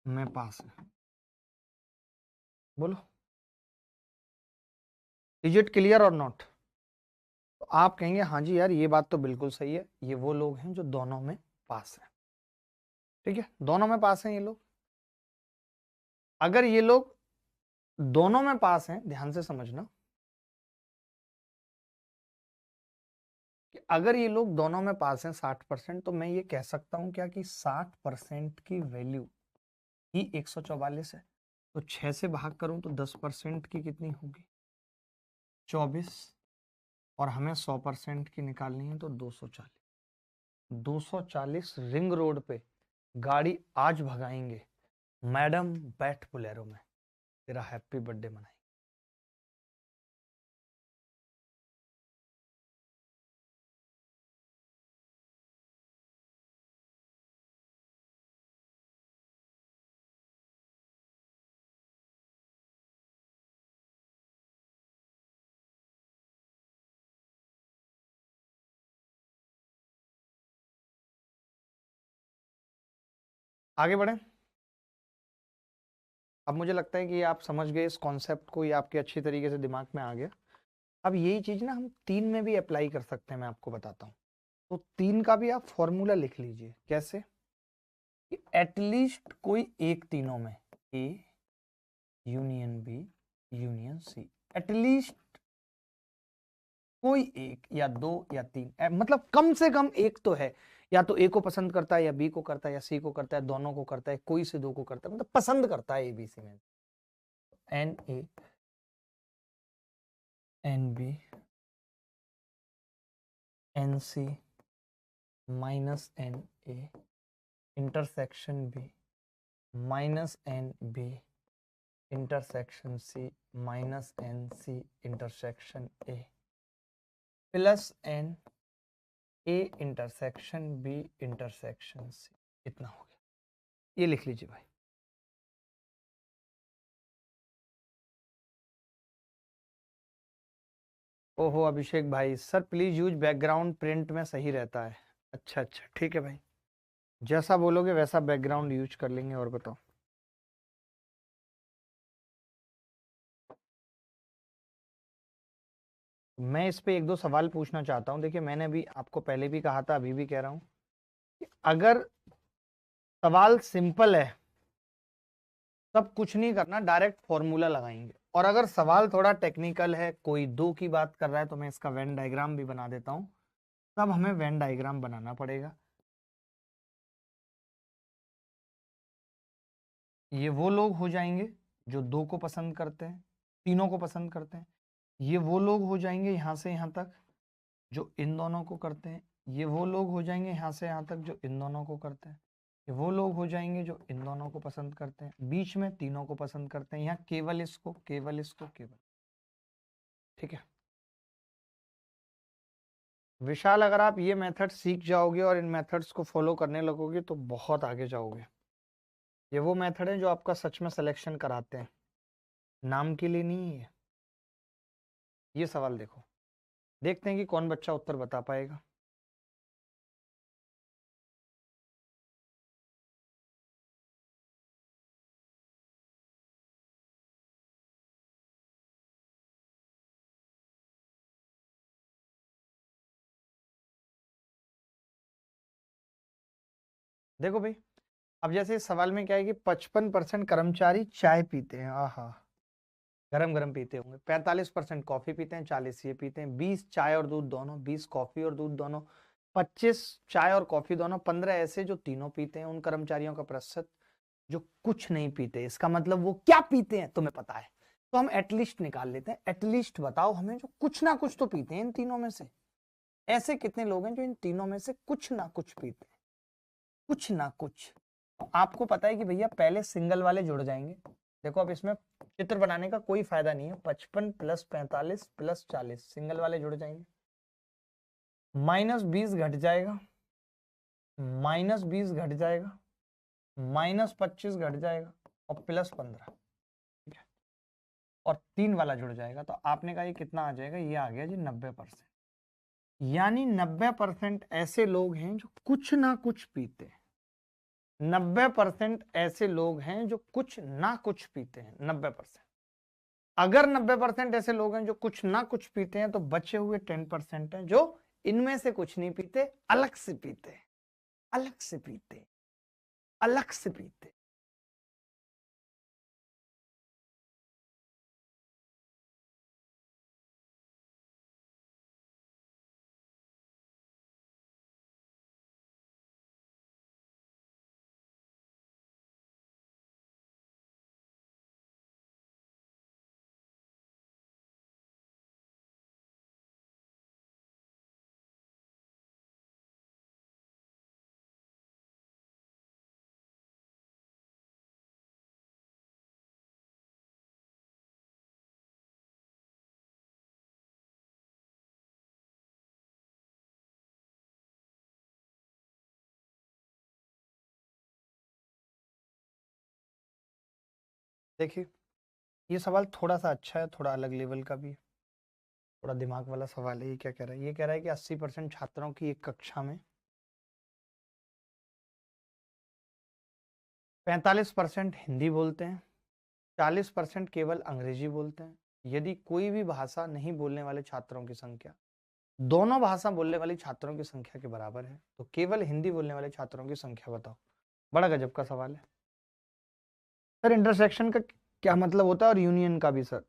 में पास है। बोलो, इज इट क्लियर और नॉट? तो आप कहेंगे हाँ जी यार ये बात तो बिल्कुल सही है, ये वो लोग हैं जो दोनों में पास हैं। ठीक है, दोनों में पास हैं ये लोग। अगर ये लोग दोनों में पास हैं, ध्यान से समझना कि अगर ये लोग दोनों में पास हैं 60%, तो मैं ये कह सकता हूं क्या कि 60% की वैल्यू ही 144 है। तो 6 से भाग करूं तो 10% की कितनी होगी? 24। और हमें 100% की निकालनी है तो 240। 240 रिंग रोड पे गाड़ी आज भगाएंगे। मैडम बैठ बुलेरो में, तेरा हैप्पी बर्थडे मनाएंगे। आगे बढ़े। अब मुझे लगता है कि आप समझ गए इस कॉन्सेप्ट को, ये आपके अच्छी तरीके से दिमाग में आ गया। अब यही चीज ना हम 3 में भी अप्लाई कर सकते हैं, मैं आपको बताता हूँ। तो 3 का भी आप फॉर्मूला लिख लीजिए। कैसे? कि एटलीस्ट कोई एक तीनों में, A union B union C, at least कोई एक या दो या तीन, मतलब कम से कम एक तो है। या तो ए को पसंद करता है, या बी को करता है, या सी को करता है, दोनों को करता है, कोई से दो को करता है, मतलब पसंद करता है एबीसी में। N A n B n C minus n A intersection B minus n B intersection C minus n C intersection A plus n A intersection B intersection C. इतना हो गया, ये लिख लीजिए भाई। ओहो अभिषेक भाई, sir please use background, print में सही रहता है। अच्छा अच्छा ठीक है भाई, जैसा बोलोगे वैसा बैकग्राउंड यूज कर लेंगे। और बताओ। मैं इस पे एक दो सवाल पूछना चाहता हूँ। देखिए मैंने भी आपको पहले भी कहा था, अभी भी कह रहा हूँ कि अगर सवाल सिंपल है तब कुछ नहीं करना, डायरेक्ट फॉर्मूला लगाएंगे। और अगर सवाल थोड़ा टेक्निकल है, कोई दो की बात कर रहा है, तो मैं इसका वेन डायग्राम भी बना देता हूँ। तब हमें वेन डायग्राम बनाना पड़ेगा। ये वो लोग हो जाएंगे जो दो को पसंद करते हैं, तीनों को पसंद करते हैं। ये वो लोग हो जाएंगे यहाँ से यहाँ तक जो इन दोनों को करते हैं। ये वो लोग हो जाएंगे यहाँ से यहाँ तक जो इन दोनों को करते हैं। ये वो लोग हो जाएंगे जो इन दोनों को पसंद करते हैं, बीच में तीनों को पसंद करते हैं, यहाँ केवल इसको, केवल इसको, केवल। ठीक है विशाल, अगर आप ये मेथड सीख जाओगे और इन मेथड्स को फॉलो करने लगोगे तो बहुत आगे जाओगे। ये वो मेथड है जो आपका सच में सिलेक्शन कराते हैं, नाम के लिए नहीं है। ये सवाल देखो, देखते हैं कि कौन बच्चा उत्तर बता पाएगा। देखो भाई, अब जैसे इस सवाल में क्या है कि 55% कर्मचारी चाय पीते हैं, आहा गरम गरम पीते होंगे। 45% कॉफी पीते हैं, 40 ये पीते हैं, 20 चाय और दूध दोनों, 20 कॉफी और दूध दोनों, 25 चाय और कॉफी दोनों, 15 ऐसे जो तीनों पीते हैं। उन कर्मचारियों का प्रतिशत जो कुछ नहीं पीते, इसका मतलब वो क्या पीते हैं तुम्हें पता है। तो हम एटलीस्ट निकाल लेते हैं। एटलीस्ट बताओ हमें जो कुछ ना कुछ तो पीते हैं इन तीनों में से। ऐसे कितने लोग हैं जो इन तीनों में से कुछ ना कुछ पीते हैं, कुछ ना कुछ। आपको पता है कि भैया पहले सिंगल वाले जुड़ जाएंगे। देखो अब इसमें चित्र बनाने का कोई फायदा नहीं है। 55 प्लस 45 प्लस 40, सिंगल वाले जुड़ जाएंगे। -20 घट जाएगा, -20 घट जाएगा, -25 घट जाएगा, और +15। ठीक है, और 3 वाला जुड़ जाएगा। तो आपने कहा ये कितना आ जाएगा? ये आ गया जी 90%। यानी 90% ऐसे लोग हैं जो कुछ ना कुछ पीते हैं। 90% ऐसे लोग हैं जो कुछ ना कुछ पीते हैं, 90%। अगर 90% ऐसे लोग हैं जो कुछ ना कुछ पीते हैं, तो बचे हुए 10% हैं जो इनमें से कुछ नहीं पीते, अलग से पीते, अलग से पीते, अलग से पीते। देखिए, ये सवाल थोड़ा सा अच्छा है, थोड़ा अलग लेवल का भी है, थोड़ा दिमाग वाला सवाल है। ये क्या कह रहा है? ये कह रहा है कि 80% छात्रों की एक कक्षा में 45% हिंदी बोलते हैं, 40% केवल अंग्रेजी बोलते हैं। यदि कोई भी भाषा नहीं बोलने वाले छात्रों की संख्या दोनों भाषा बोलने वाली छात्रों की संख्या के बराबर है, तो केवल हिंदी बोलने वाले छात्रों की संख्या बताओ। बड़ा गजब का सवाल है सर। इंटरसेक्शन का क्या मतलब होता है, और यूनियन का भी सर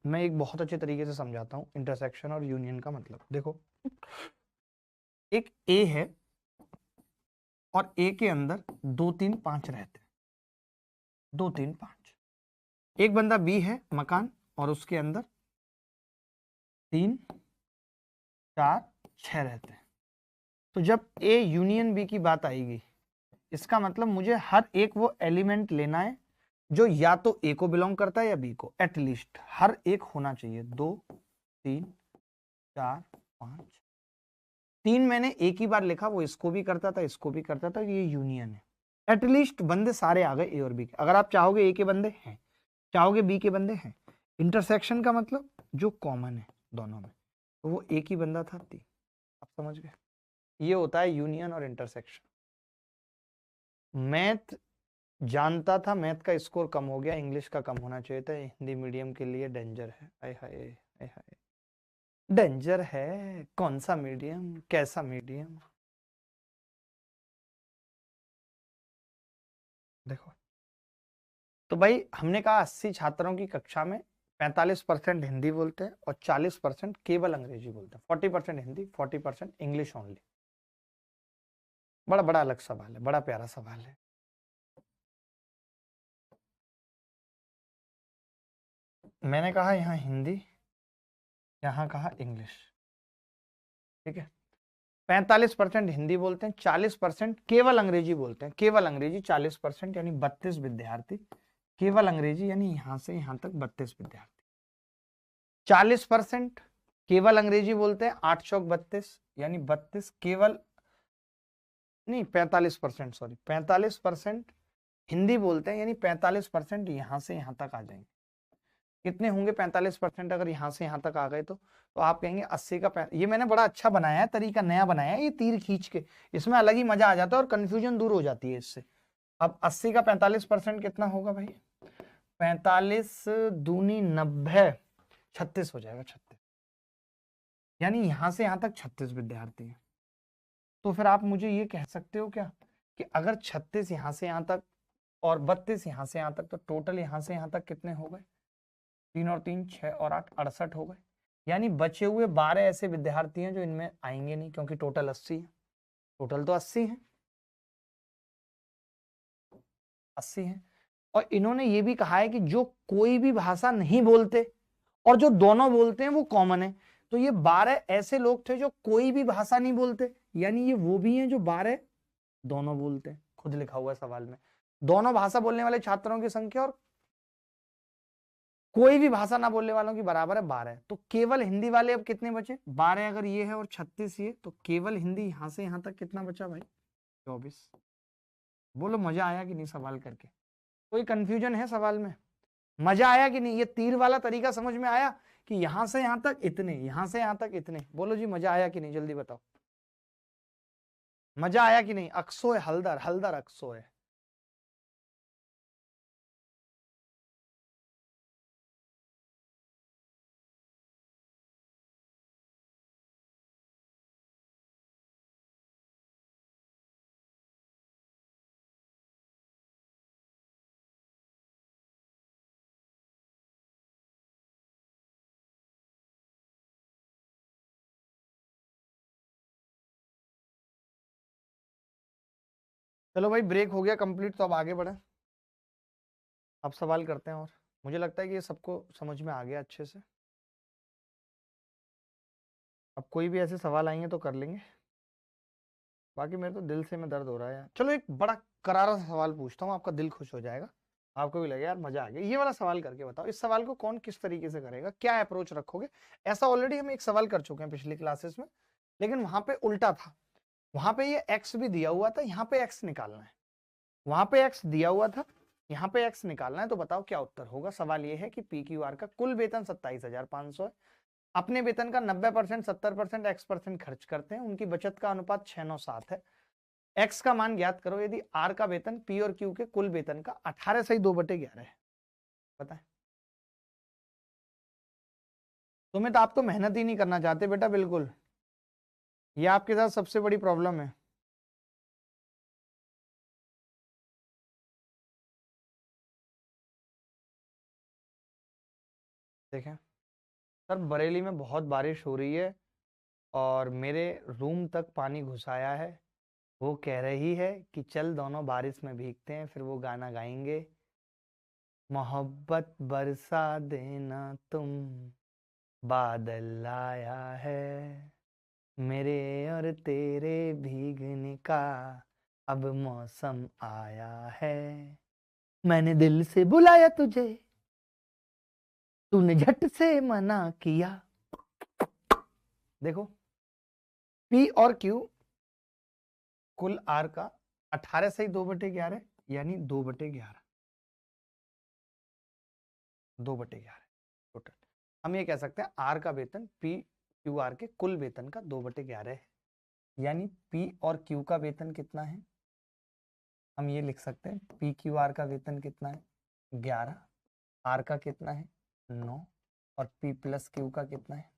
मैं एक बहुत अच्छे तरीके से समझाता हूँ। इंटरसेक्शन और यूनियन का मतलब देखो, एक ए है और ए के अंदर 2 3 5 रहते हैं, 2 3 5। एक बंदा बी है मकान, और उसके अंदर 3 4 6 रहते हैं। तो जब ए यूनियन बी की बात आएगी, इसका मतलब मुझे हर एक वो एलिमेंट लेना है जो या तो ए को बिलोंग करता है या बी को, एटलीस्ट हर एक होना चाहिए। 2 3 4 5। 3 मैंने एक ही बार लिखा, वो इसको भी करता था, इसको भी करता था, ये यूनियन है। एटलीस्ट बंदे सारे आ गए ए और बी के। अगर आप चाहोगे ए के बंदे हैं, चाहोगे बी के बंदे हैं। इंटरसेक्शन का मतलब जो कॉमन है दोनों में, तो वो एक ही बंदा था 3। आप समझ गए? ये होता है यूनियन और इंटरसेक्शन। मैथ जानता था, मैथ का स्कोर कम हो गया, इंग्लिश का कम होना चाहिए था। हिंदी मीडियम के लिए डेंजर है। हाय हाय हाय हाय, डेंजर है। कौन सा मीडियम, कैसा मीडियम? देखो, तो भाई हमने कहा 80 छात्रों की कक्षा में 45% हिंदी बोलते हैं और 40% केवल अंग्रेजी बोलते हैं। 40% हिंदी, 40% इंग्लिश ओनली। बड़ा बड़ा अलग सवाल है, बड़ा प्यारा सवाल है। मैंने कहा यहाँ हिंदी, यहाँ कहा इंग्लिश, ठीक है। 45% हिंदी बोलते हैं, 40% केवल अंग्रेजी बोलते हैं। केवल अंग्रेजी 40%, यानी 32 विद्यार्थी केवल अंग्रेजी, यानी यहां से यहां तक 32 विद्यार्थी। 40% केवल अंग्रेजी बोलते हैं, 8 चौक 32, यानी 32 केवल, नहीं 45%, सॉरी 45% हिंदी बोलते हैं, यानी 45% यहां से यहां तक आ जाएंगे। कितने होंगे 45% अगर यहां से यहां तक आ गए? तो आप कहेंगे 80 का ये मैंने बड़ा अच्छा बनाया है, तरीका नया बनाया है, ये तीर खींच के, इसमें अलग ही मजा आ जाता है और कंफ्यूजन दूर हो जाती है इससे। अब 80 का 45% कितना होगा भाई? 45 दूनी 90, 36 हो जाएगा, 36। यानी यहां से यहां तक 36 विद्यार्थी हैं। तो फिर आप मुझे ये कह सकते हो क्या कि अगर 36 यहां से यहां तक और 32 यहां से यहां तक, तो टोटल यहां से यहां तक कितने हो गए? 3 और 3 6 और 8 68 हो गए। यानी बचे हुए 12 ऐसे विद्यार्थी हैं जो इनमें आएंगे नहीं, क्योंकि टोटल 80 है। टोटल तो 80 है, 80 है। और इन्होंने ये भी कहा है कि जो कोई भी भाषा नहीं बोलते और जो दोनों बोलते हैं वो कॉमन है। तो ये 12 ऐसे लोग थे जो कोई भी भाषा नहीं बोलते, यानी ये वो भी हैं जो 12 दोनों बोलते हैं। खुद लिखा हुआ है सवाल में, दोनों भाषा बोलने वाले छात्रों की संख्या और कोई भी भाषा ना बोलने वालों की बराबर है 12। तो केवल हिंदी वाले अब कितने बचे? 12 अगर ये है और 36 ये, तो केवल हिंदी यहां से यहां तक कितना बचा भाई? 24। बोलो मजा आया कि नहीं सवाल करके? कोई कंफ्यूजन है सवाल में? मजा आया कि नहीं? ये तीर वाला तरीका समझ में आया कि यहां से यहां तक इतने, यहां से यहां तक इतने? बोलो जी मजा आया कि नहीं, जल्दी बताओ। मजा आया कि नहीं? अक्सो है, हलदर हलदर अक्सो है। चलो भाई, ब्रेक हो गया कंप्लीट, तो अब आगे बढ़े, अब सवाल करते हैं। और मुझे लगता है कि ये सबको समझ में आ गया अच्छे से। अब कोई भी ऐसे सवाल आएंगे तो कर लेंगे, बाकी मेरे तो दिल से में दर्द हो रहा है यार। चलो एक बड़ा करारा सा सवाल पूछता हूँ, आपका दिल खुश हो जाएगा, आपको भी लगेगा यार मजा आ गया। ये वाला सवाल करके बताओ, इस सवाल को कौन किस तरीके से करेगा, क्या अप्रोच रखोगे। ऐसा ऑलरेडी हम एक सवाल कर चुके हैं पिछली क्लासेस में, लेकिन वहां पे उल्टा था। वहां पे ये एक्स भी दिया हुआ था, यहाँ पे एक्स निकालना है। वहां पे एक्स दिया हुआ था, यहाँ पे एक्स निकालना है। तो बताओ क्या उत्तर होगा। सवाल ये है कि पी क्यू आर का कुल वेतन 27,500 है। अपने वेतन का 90%, 70%, X% खर्च करते हैं। उनकी बचत का अनुपात 697 है। एक्स का मान ज्ञात करो यदि आर का वेतन पी और क्यू के कुल वेतन का 18 सही 2/11 है। पता है तुम्हें, तो आप तो मेहनत ही नहीं करना चाहते बेटा, बिल्कुल। ये आपके साथ सबसे बड़ी प्रॉब्लम है। देखें सर, बरेली में बहुत बारिश हो रही है और मेरे रूम तक पानी घुस आया है। वो कह रही है कि चल दोनों बारिश में भीगते हैं, फिर वो गाना गाएंगे, मोहब्बत बरसा देना तुम, बादल आया है, मेरे और तेरे भीगने का अब मौसम आया है। मैंने दिल से बुलाया तुझे, तूने झट से मना किया। देखो, पी और क्यू कुल आर का 18 सही 2/11, यानी 2/11, 2/11 टोटल। हम ये कह सकते हैं आर का वेतन पी क्यू आर के कुल वेतन का 2/11 है। यानी पी और क्यू का वेतन कितना है, हम ये लिख सकते हैं पी क्यू आर का वेतन कितना है 11, आर का कितना है 9, और पी प्लस क्यू का कितना है,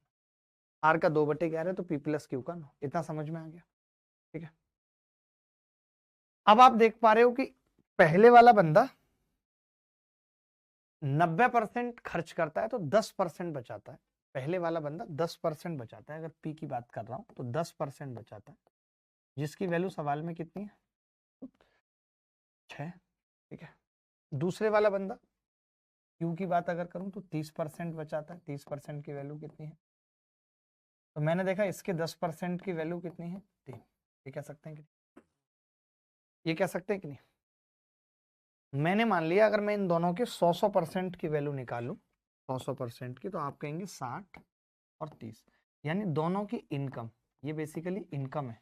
आर का 2/11 तो पी प्लस क्यू का 9। इतना समझ में आ गया, ठीक है। अब आप देख पा रहे हो कि पहले वाला बंदा 90% खर्च करता है तो 10% बचाता है। पहले वाला बंदा 10% बचाता है, अगर पी की बात कर रहा हूं तो 10% बचाता है, जिसकी वैल्यू सवाल में कितनी है 6, ठीक है। दूसरे वाला बंदा क्यू की बात अगर करूं तो 30% बचाता है, 30% की वैल्यू कितनी है, तो मैंने देखा इसके 10% की वैल्यू कितनी है 3। ये कह सकते हैं कि ये कह सकते हैं कि नहीं। मैंने मान लिया अगर मैं इन दोनों के 100% की वैल्यू निकालूं, 100% की, तो आप कहेंगे 60 और 30, यानी दोनों की इनकम, ये बेसिकली इनकम है,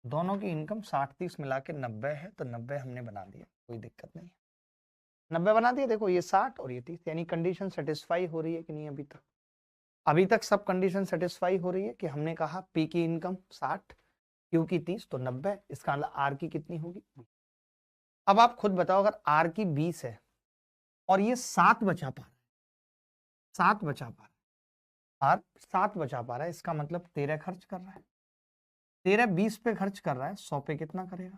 दोनों की इनकम 60-30 मिला के 90 है, तो 90 हमने बना दिया, कोई दिक्कत नहीं है। 90 बना दिया। देखो ये 60 और ये 30, यानी कंडीशन सेटिस्फाई हो रही है कि नहीं अभी तक। अभी तक सब कंडीशन सेटिस्फाई हो रही है कि हमने कहा पी की इनकम 60, क्यू की 30, तो 90। इसका मतलब आर की कितनी होगी। अब आप खुद बताओ, अगर आर की 20 है और ये 7 बचा पा रहा है, 7 बचा पा रहा है, आर 7 बचा पा रहा है, इसका मतलब 13 खर्च कर रहा है। 13 20 पे खर्च कर रहा है, 100 पे कितना करेगा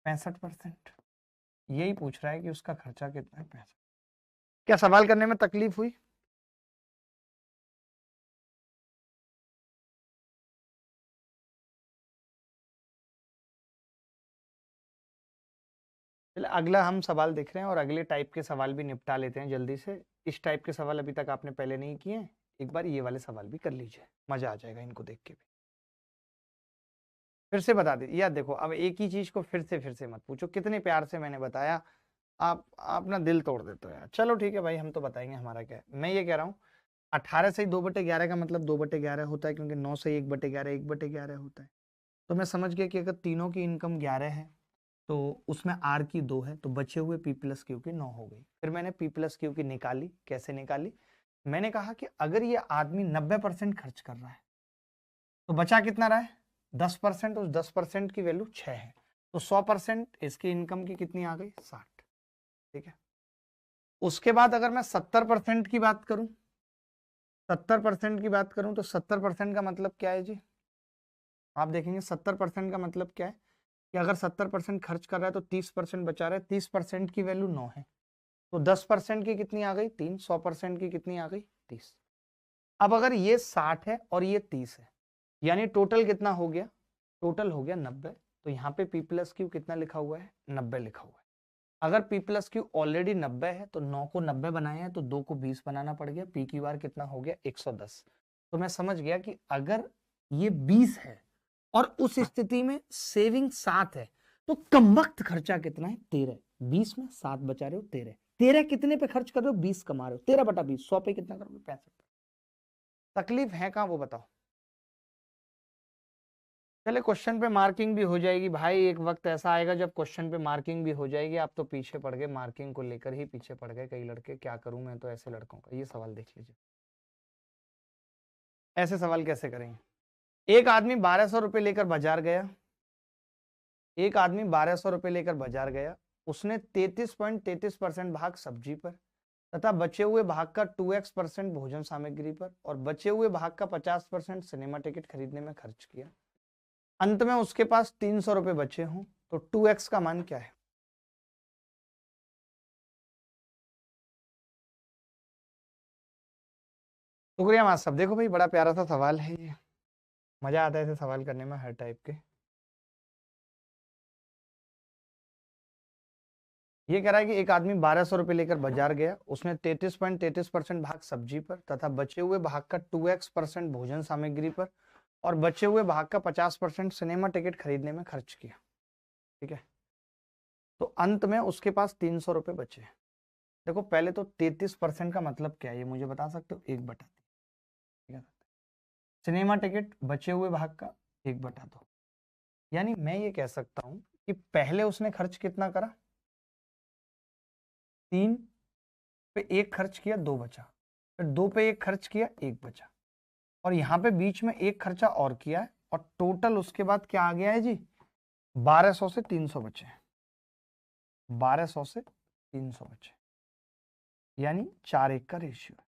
65%। यही पूछ रहा है कि उसका खर्चा कितना है 65। क्या सवाल करने में तकलीफ हुई। चलिए अगला हम सवाल देख रहे हैं, और अगले टाइप के सवाल भी निपटा लेते हैं जल्दी से। इस टाइप के सवाल अभी तक आपने पहले नहीं किए, एक बार ये वाले सवाल भी कर लीजिए, मजा आ जाएगा इनको देख के भी। फिर से बता दीजिए यार, देखो अब एक ही चीज को फिर से मत पूछो, कितने प्यार से मैंने बताया, आप अपना दिल तोड़ देते हो यार। चलो ठीक है भाई, हम तो बताएंगे हमारा क्या है। मैं ये कह रहा हूँ 18 से 2/11 का मतलब 2/11 होता है, क्योंकि 9 से 1/11 1/11 होता है। तो मैं समझ गया कि अगर तीनों की इनकम 11 है तो उसमें आर की 2 है, तो बचे हुए पी प्लस क्यू की 9 हो गई। फिर मैंने पी प्लस क्यू की निकाली। कैसे निकाली, मैंने कहा कि अगर ये आदमी 90% खर्च कर रहा है तो बचा कितना रहा है 10%, उस 10% की वैल्यू 6 है, तो 100% इसकी इनकम की कितनी आ गई 60, ठीक है। उसके बाद अगर मैं 70% की बात करूं, 70% की बात करूं तो 70% का मतलब क्या है जी, आप देखेंगे 70% का मतलब क्या है कि अगर 70% खर्च कर रहा है तो 30% बचा रहा है, 30% की वैल्यू 9 है, तो 10% की कितनी आ गई 3, 100% की कितनी आ गई 30। अब अगर ये 60 है और ये 30 है, यानी टोटल कितना हो गया, टोटल हो गया 90। तो यहाँ पे P प्लस क्यू कितना लिखा हुआ है, 90 लिखा हुआ है। अगर P प्लस क्यू ऑलरेडी 90 है तो 9 को 90 बनाए हैं तो 2 को 20 बनाना पड़ गया, P क्यू आर कितना हो गया 110। तो मैं समझ गया कि अगर ये 20 है और उस स्थिति में सेविंग 7 है तो कमबख्त खर्चा कितना है 13। 20 में 7 बचा रहे हो 13। 13 कितने पे खर्च कर रहे हो, 20 कमा रहे हो, 13/20, 100 पे कितना करोगे 65। तकलीफ है कहां वो बताओ। चले क्वेश्चन पे मार्किंग भी हो जाएगी भाई, एक वक्त ऐसा आएगा जब क्वेश्चन पे मार्किंग भी हो जाएगी। आप तो पीछे पड़ गए, मार्किंग को लेकर ही पीछे पड़ गए कई लड़के। क्या करूं मैं तो ऐसे लड़कों का। ये सवाल देख लीजिए, ऐसे सवाल कैसे करेंगे। एक आदमी 1200 रुपए लेकर बाजार गया, एक आदमी 1200 रुपए लेकर बाजार गया, उसने 33.33% भाग सब्जी पर तथा बचे हुए भाग का 2x% भोजन सामग्री पर और बचे हुए भाग का 50% सिनेमा टिकट खरीदने में खर्च किया। अंत में उसके पास 300 रुपए बचे हों तो 2x का मान क्या है। शुक्रिया मां साहब। देखो भाई, बड़ा प्यारा सा सवाल है ये, मजा आता है ऐसे सवाल करने में हर टाइप के। ये कह रहा है कि एक आदमी 1200 रुपए लेकर बाजार गया, उसने 33.33% भाग सब्जी पर तथा बचे हुए भाग का 2x% भोजन सामग्री पर और बचे हुए भाग का 50% सिनेमा टिकट खरीदने में खर्च किया। ठीक है, तो अंत में उसके पास 300 रुपए बचे। देखो पहले तो 33% का मतलब क्या है ये मुझे बता सकते हो, 1/3। ठीक है, सिनेमा टिकट बचे हुए भाग का 1/2। यानी मैं ये कह सकता हूं कि पहले उसने खर्च कितना करा, 3 पे 1 खर्च किया, 2 बचा, फिर 2 पे 1 खर्च किया, 1 बचा, और यहाँ पे बीच में 1 खर्चा और किया है, और टोटल उसके बाद क्या आ गया है जी, 1200 से 300 बचे, 1200 से 300 बचे, यानी 4:1 का रेशियो है।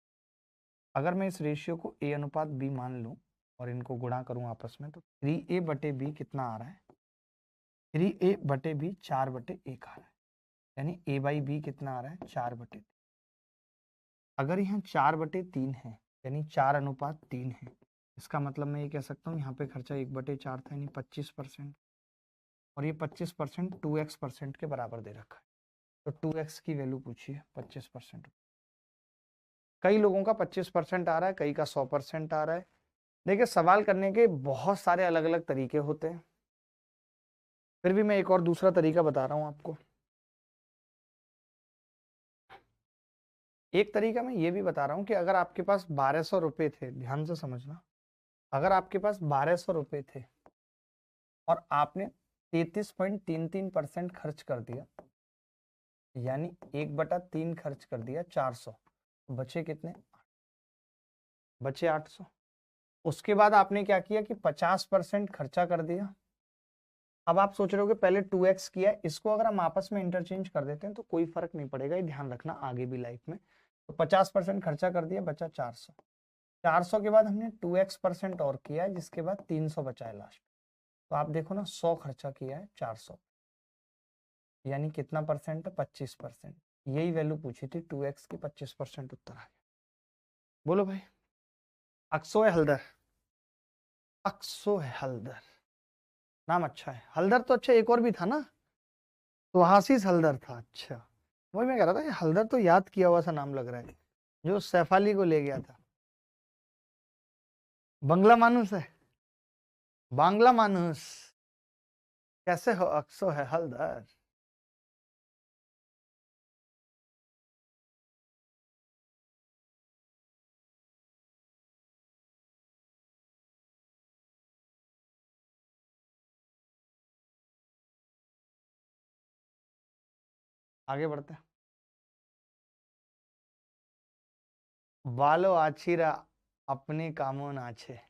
अगर मैं इस रेशियो को A/B मान लूं और इनको गुणा करूं आपस में तो 3A/B कितना आ रहा है, 3A/B 4/1 आ रहा है, यानी A/B कितना आ रहा है 4/3। अगर यहाँ 4/3 है यानी 4:3 है, इसका मतलब मैं ये कह सकता हूँ यहाँ पे खर्चा 1/4 था, यानी 25%, और ये 25% 2x% के बराबर दे रखा है। तो 2x की वैल्यू पूछी है 25%। कई लोगों का 25% आ रहा है, कई का 100% आ रहा है। देखिए सवाल करने के बहुत सारे अलग अलग तरीके होते हैं, फिर भी मैं एक और दूसरा तरीका बता रहा हूं आपको। एक तरीका मैं ये भी बता रहा हूं कि अगर आपके पास 1200 रुपए थे, ध्यान से समझना, अगर आपके पास 1200 रुपए थे और आपने 33.33% खर्च कर दिया, यानी 1/3 खर्च कर दिया 400, बचे कितने, बचे 800। उसके बाद आपने क्या किया कि 50% खर्चा कर दिया। अब आप सोच रहे हो कि पहले 2x किया, इसको अगर हम आपस में इंटरचेंज कर देते हैं तो कोई फर्क नहीं पड़ेगा, ये ध्यान रखना आगे भी लाइफ में। तो 50% खर्चा कर दिया, बचा 400। 400 के बाद हमने 2x% और किया है, जिसके बाद 300 बचा है लास्ट। तो आप देखो ना, 100 खर्चा किया है 400, यानी कितना परसेंट है, 25%। यही वैल्यू पूछी थी 2x की, 25% उत्तर आ गया। बोलो भाई। अक्सो है हल्दर, अक्सो है हल्दर, नाम अच्छा है। हल्दर तो अच्छा, एक और भी था ना, सुहासिस हल्दर था। अच्छा, वही मैं कह रहा था, ये हल्दर तो याद किया हुआ सा नाम लग रहा है, जो सैफ अली को ले गया था। बंगला मानुस है, बांग्ला मानुस। कैसे हो अक्सो है हल्दर। आगे बढ़ते हैं। बालो आछीरा अपने कामों नाचे।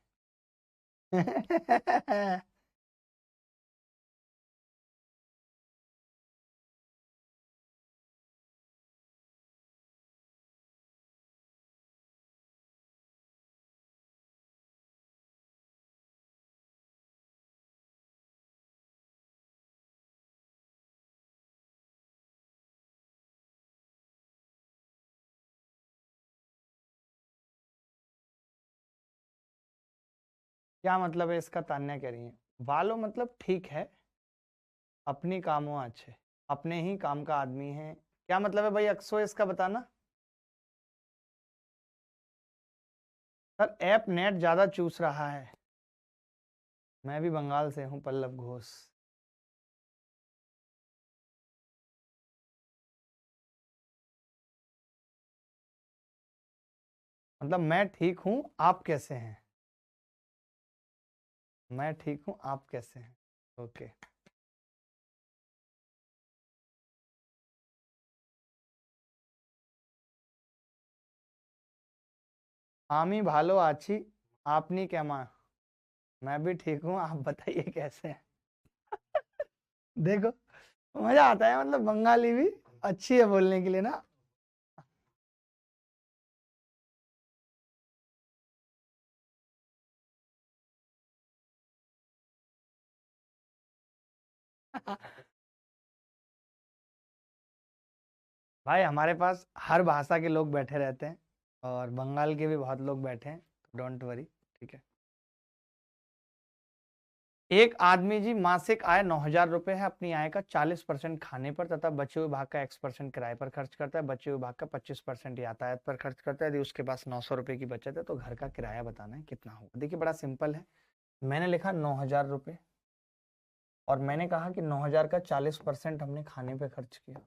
क्या मतलब है इसका, तान्या कह रही है। बालो मतलब ठीक है, अपनी कामों अच्छे, अपने ही काम का आदमी है। क्या मतलब है भाई अक्सो इसका बताना? सर ऐप नेट ज्यादा चूस रहा है। मैं भी बंगाल से हूँ, पल्लव घोष। मतलब मैं ठीक हूँ, आप कैसे हैं? मैं ठीक हूँ, आप कैसे हैं? ओके। आमी भालो आची, आपनी क्या माँ? मैं भी ठीक हूँ, आप बताइए कैसे हैं? देखो मजा आता है, मतलब बंगाली भी अच्छी है बोलने के लिए ना। भाई हमारे पास हर भाषा के लोग बैठे रहते हैं, और बंगाल के भी बहुत लोग बैठे हैं, डोंट वरी। ठीक है। एक आदमी जी मासिक आय 9,000 रुपए है, अपनी आय का 40% खाने पर तथा बचे हुए भाग का X% किराए पर खर्च करता है, बचे हुए भाग का 25% यातायात पर खर्च करता है। यदि उसके पास 900 रुपए की बचत है तो घर का किराया बताना है कितना होगा। देखिए बड़ा सिंपल है, मैंने लिखा 9,000 रुपए, और मैंने कहा कि 9,000 का 40% हमने खाने पे खर्च किया,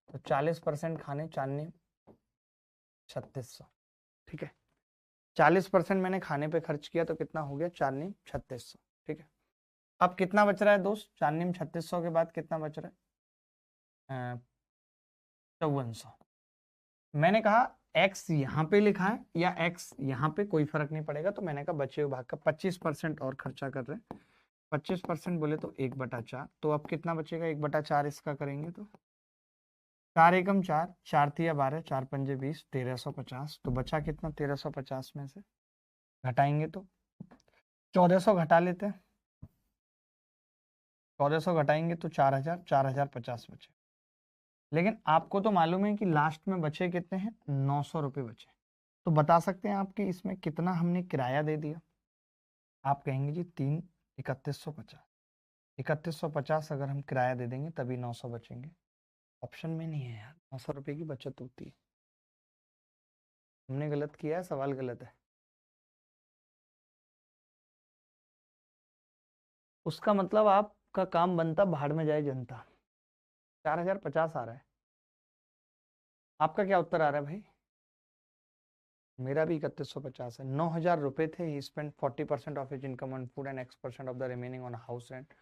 तो 40% खाने, 3600। ठीक है, 40% मैंने खाने पे खर्च किया तो कितना हो गया? 3600। ठीक है, अब कितना बच रहा है दोस्त? 3600 के बाद कितना बच रहा है? 5400। मैंने कहा x यहाँ पे लिखा है या x यहाँ पे, कोई फर्क नहीं पड़ेगा, तो मैंने कहा बचे हुए भाग का 25% और खर्चा कर रहे हैं। 25% बोले तो 1/4, तो अब कितना बचेगा? 1/4 इसका करेंगे तो 4 एकम 4, 4 तिया 12, 4 पंजे 20, 1350। तो बचा कितना? 1350 में से घटाएंगे तो 1400 घटा लेते हैं। 1400 घटाएंगे तो 4000, 4050 बचे। लेकिन आपको तो मालूम है कि लास्ट में बचे कितने हैं? 900 रुपये बचे। तो बता सकते हैं आप कि इसमें कितना हमने किराया दे दिया? आप कहेंगे जी 3150। 3150 अगर हम किराया दे देंगे तभी 900 बचेंगे। ऑप्शन में नहीं है यार, 900 रुपये की बचत होती है। हमने गलत किया है, सवाल गलत है। उसका मतलब आपका काम बनता भाड़ में जाए जनता। 4050 आ रहा है। आपका क्या उत्तर आ रहा है भाई? मेरा भी 3150 है। 9,000 रुपए थे। ही spend 40% of his income on food and X% of the remaining on house rent,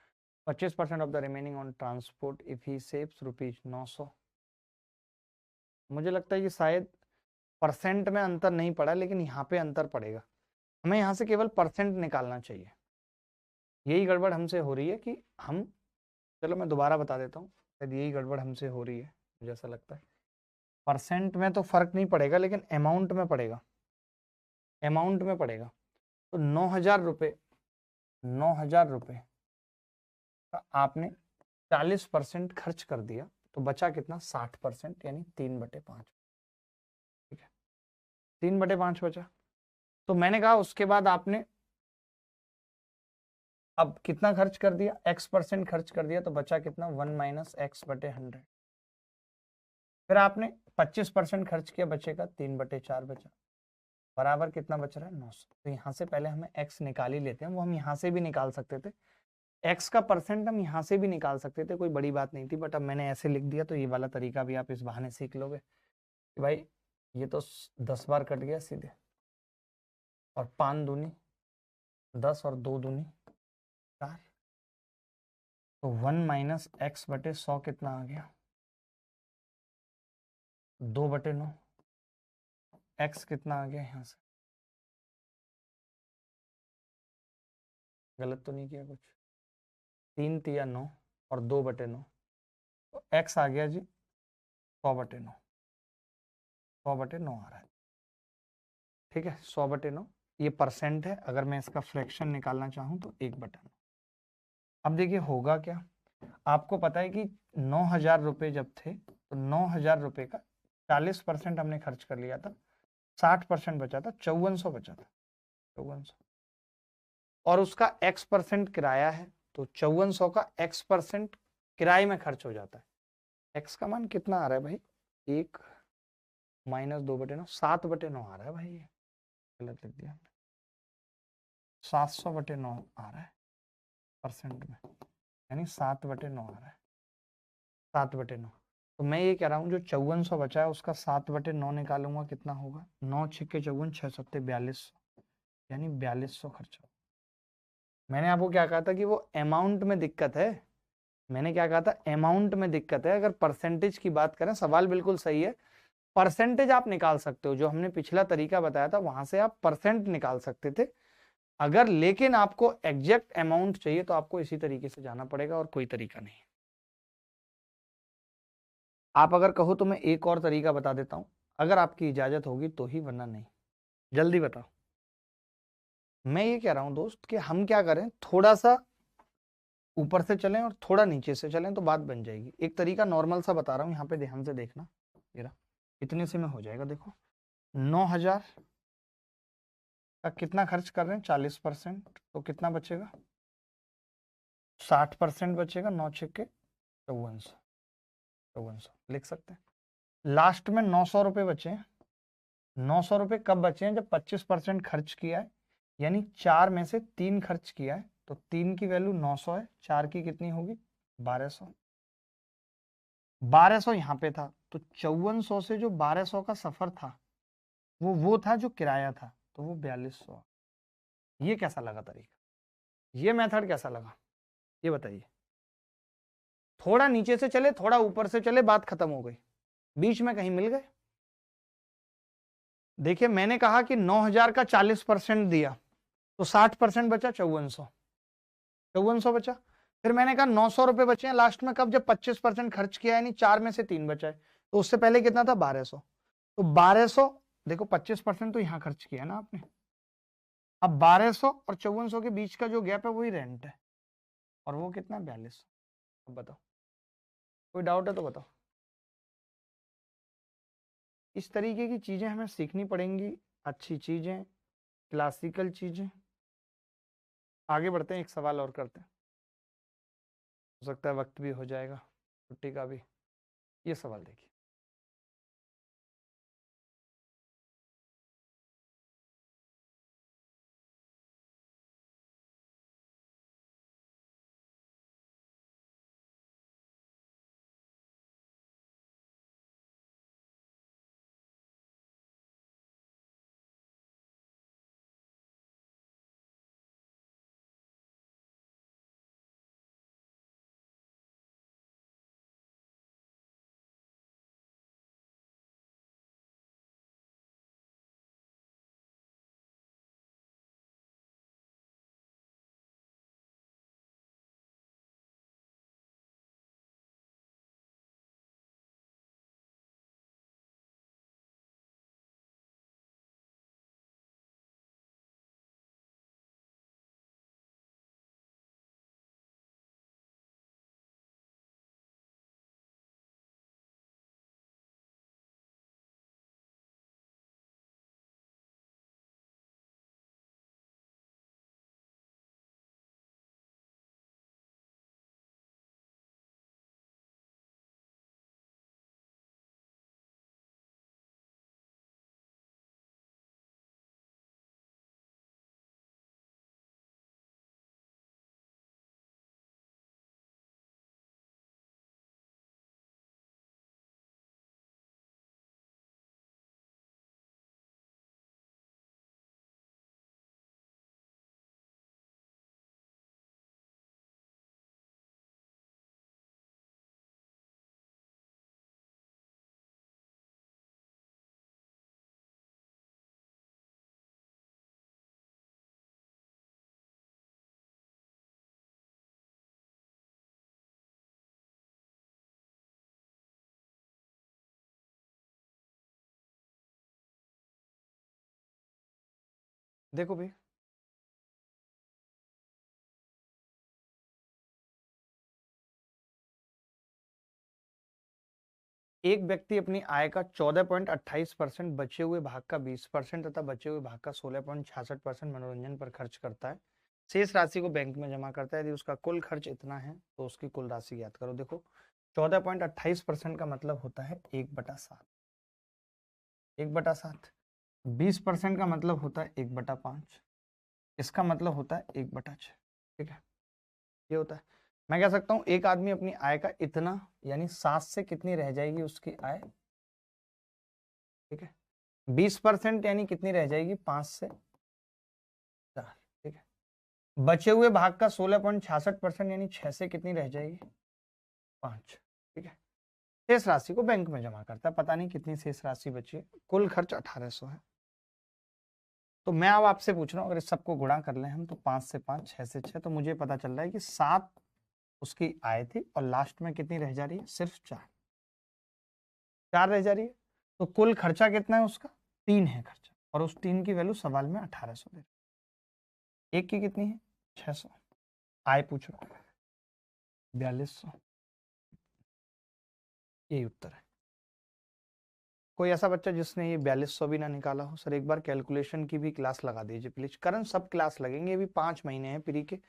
25% of the remaining on transport. If he saves rupees 900। मुझे लगता है कि शायद परसेंट में अंतर नहीं पड़ा, लेकिन यहाँ पे अंतर पड़ेगा। हमें यहाँ से केवल परसेंट निकालना चाहिए। यही गड़बड़ हमसे हो रही है कि हम, चलो मैं दोबारा बता देता हूँ, शायद यही गड़बड़ हमसे हो रही है, मुझे ऐसा लगता है। परसेंट में तो फर्क नहीं पड़ेगा, लेकिन अमाउंट में पड़ेगा। अमाउंट में पड़ेगा। तो 9,000 रुपये, 9,000 रुपये का आपने 40% खर्च कर दिया, तो बचा कितना? 60%, यानी 3/5। ठीक है, 3/5 बचा। तो मैंने कहा उसके बाद आपने अब कितना खर्च कर दिया? X% खर्च कर दिया, तो बचा कितना? 1 - X/100। फिर आपने 25% खर्च किया, बचेगा 3/4 बचा। बराबर कितना बच रहा है? 900। तो यहाँ से पहले हमें x निकाल ही लेते हैं, वो हम यहाँ से भी निकाल सकते थे। x का परसेंट हम यहाँ से भी निकाल सकते थे, कोई बड़ी बात नहीं थी, बट अब मैंने ऐसे लिख दिया, तो ये वाला तरीका भी आप इस बहाने सीख लोगे कि भाई ये तो 10 बार कट गया सीधे, और 5 दूनी 10 और 2 दूनी 4। तो 1 - X/100 कितना आ गया? 2/9। x कितना आ गया यहाँ से? गलत तो नहीं किया कुछ? 3 तिया 9 और 2/9, तो x आ गया जी 100/9। 100/9 आ रहा है। ठीक है, 100/9 ये परसेंट है। अगर मैं इसका फ्रैक्शन निकालना चाहूँ तो 1/9। अब देखिए होगा क्या। आपको पता है कि 9,000 रुपये जब थे, तो 9,000 रुपये का 40% हमने खर्च कर लिया था, 60% बचा था, 5400 बचा था। 5400, और उसका X% किराया है, तो 5400 का X% किराए में खर्च हो जाता है। एक्स का मान कितना आ रहा है भाई, 1 माइनस 2/9, 7/9 आ रहा है भाई, ये गलत लिख दिया हमने, 700/9 आ रहा है परसेंट में, यानी 7/9 आ रहा है, 7/9। तो मैं ये कह रहा हूँ जो 5400 बचा है उसका 7/9 निकालूंगा, कितना होगा, 9 छिक्के 54, 6 सत्ते 4200, यानी 4200 खर्चा। मैंने आपको क्या कहा था कि वो अमाउंट में दिक्कत है, मैंने क्या कहा था, अमाउंट में दिक्कत है। अगर परसेंटेज की बात करें, सवाल बिल्कुल सही है, परसेंटेज आप निकाल सकते हो, जो हमने पिछला तरीका बताया था वहां से आप परसेंट निकाल सकते थे। अगर लेकिन आपको एग्जैक्ट अमाउंट चाहिए तो आपको इसी तरीके से जाना पड़ेगा, और कोई तरीका नहीं। आप अगर कहो तो मैं एक और तरीका बता देता हूं, अगर आपकी इजाजत होगी तो ही, वरना नहीं। जल्दी बताओ। मैं ये कह रहा हूं दोस्त कि हम क्या करें, थोड़ा सा ऊपर से चलें और थोड़ा नीचे से चलें तो बात बन जाएगी। एक तरीका नॉर्मल सा बता रहा हूं, यहाँ पे ध्यान से देखना। मेरा इतने से में हो जाएगा। देखो 9000 का कितना खर्च कर रहे हैं, 40%, तो कितना बचेगा, 60% बचेगा, 9 छिक्के 5400, 5400 लिख सकते हैं। लास्ट में 900 रुपये बचे हैं। 900 रुपये कब बचे हैं, जब 25% खर्च किया है, यानी 4 में से 3 खर्च किया है, तो 3 की वैल्यू 900 है, 4 की कितनी होगी, 1200। 1200 यहाँ पे था, तो 5400 से जो 1200 का सफर था वो था जो किराया था, तो वो 4200। ये कैसा लगा तरीका, ये मेथड कैसा लगा, ये बताइए। थोड़ा नीचे से चले, थोड़ा ऊपर से चले, बात खत्म हो गई, बीच में कहीं मिल गए। देखिए मैंने कहा कि 9000 का 40% दिया तो 60% बचा, 5400, 5400 बचा। फिर मैंने कहा 900 रुपए बचे हैं लास्ट में, कब, जब 25% खर्च किया, यानी 4 में से 3 बचा है, तो उससे पहले कितना था, 1200। तो 1200, देखो 25% तो यहां खर्च किया ना आपने, अब 1200 और 5400 के बीच का जो गैप है वही रेंट है, और वो कितना, 4200। अब बताओ, कोई डाउट है तो बताओ। इस तरीके की चीजें हमें सीखनी पड़ेंगी, अच्छी चीजें, क्लासिकल चीजें। आगे बढ़ते हैं, एक सवाल और करते हैं, हो सकता है वक्त भी हो जाएगा, छुट्टी का भी। ये सवाल देखिए, देखो भाई, एक व्यक्ति अपनी आय का 14.28%, बचे हुए भाग का 20% तथा बचे हुए भाग का 16.66% मनोरंजन पर खर्च करता है। शेष राशि को बैंक में जमा करता है। यदि उसका कुल खर्च इतना है तो उसकी कुल राशि ज्ञात करो। देखो 14.28% का मतलब होता है 1/7। 1/7। 20% का मतलब होता है 1/5। इसका मतलब होता है 1/6। ठीक है, ये होता है। मैं कह सकता हूं एक आदमी अपनी आय का इतना, यानी 7 से कितनी रह जाएगी उसकी आय। ठीक है, 20% यानी कितनी रह जाएगी, 5 से 4। ठीक है, बचे हुए भाग का 16.66% यानी 6 से कितनी रह जाएगी, 5। ठीक है, शेष राशि को बैंक में जमा करता है। पता नहीं कितनी शेष राशि बची है। कुल खर्च 1800 है। तो मैं अब आपसे पूछ रहा हूँ, अगर इस सबको गुणा कर लें हम तो 5 से 5, 6 से 6, तो मुझे पता चल रहा है कि 7 उसकी आय थी और लास्ट में कितनी रह जा रही है, सिर्फ 4। 4 रह जा रही है। तो कुल खर्चा कितना है उसका, 3 है खर्चा, और उस 3 की वैल्यू सवाल में 1800 दे रहा है। एक की कितनी है, 600। आय पूछ रहा है 4200। यही उत्तर है। कोई ऐसा बच्चा जिसने ये 4200 भी ना निकाला हो, सर एक बार कैलकुलेशन की भी क्लास लगा दीजिए प्लीज। करंट सब क्लास लगेंगे, अभी 5 महीने हैं प्री के।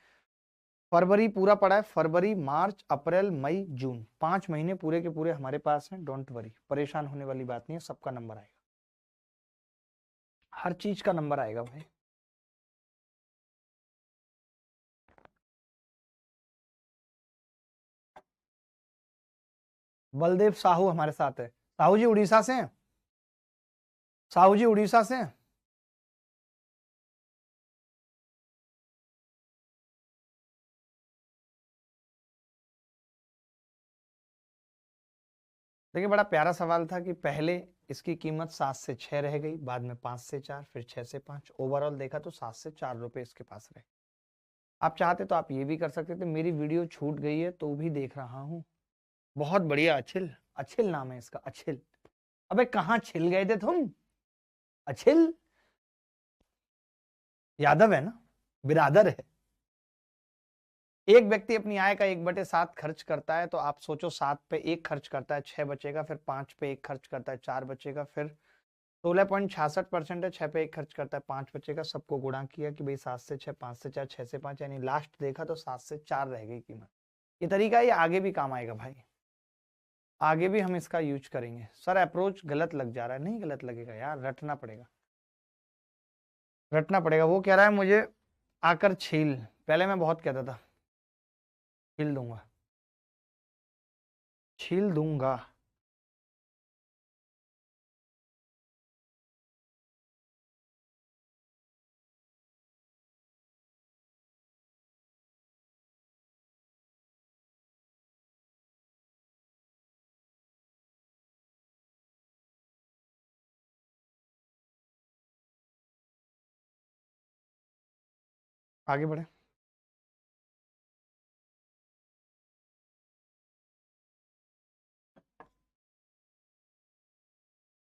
फरवरी पूरा पड़ा है, फरवरी, मार्च, अप्रैल, मई, जून, 5 महीने पूरे के पूरे हमारे पास हैं। डोंट वरी, परेशान होने वाली बात नहीं है, सबका नंबर आएगा, हर चीज का नंबर आएगा भाई। बलदेव साहू हमारे साथ है। साहू जी उड़ीसा से हैं। साहू जी उड़ीसा से हैं। देखिए बड़ा प्यारा सवाल था कि पहले इसकी कीमत 7 से 6 रह गई, बाद में 5 से 4, फिर 6 से 5, ओवरऑल देखा तो 7 से 4 रुपए इसके पास रहे। आप चाहते तो आप ये भी कर सकते थे। मेरी वीडियो छूट गई है तो भी देख रहा हूँ। बहुत बढ़िया, अछिल। अछिल नाम है इसका, अछिल। अबे कहाँ छिल गए थे तुम, अछिल। यादव है ना, बिरादर है। एक व्यक्ति अपनी आय का 1/7 खर्च करता है, तो आप सोचो 7 पे 1 खर्च करता है, 6 बचेगा, फिर 5 पे 1 खर्च करता है, 4 बचेगा, फिर 16.66% है, 6 पे 1 खर्च करता है, 5 बचेगा। सबको गुणा किया कि भाई 7 से 6, 5 से 4, 6 से 5, यानी लास्ट देखा तो 7 से 4 रह गई कीमत। ये तरीका ये आगे भी काम आएगा भाई, आगे भी हम इसका यूज करेंगे। सर अप्रोच गलत लग जा रहा है, नहीं गलत लगेगा यार, रटना पड़ेगा, रटना पड़ेगा। वो कह रहा है मुझे आकर छील, पहले मैं बहुत कहता था छील दूंगा, छील दूंगा। आगे बढ़े।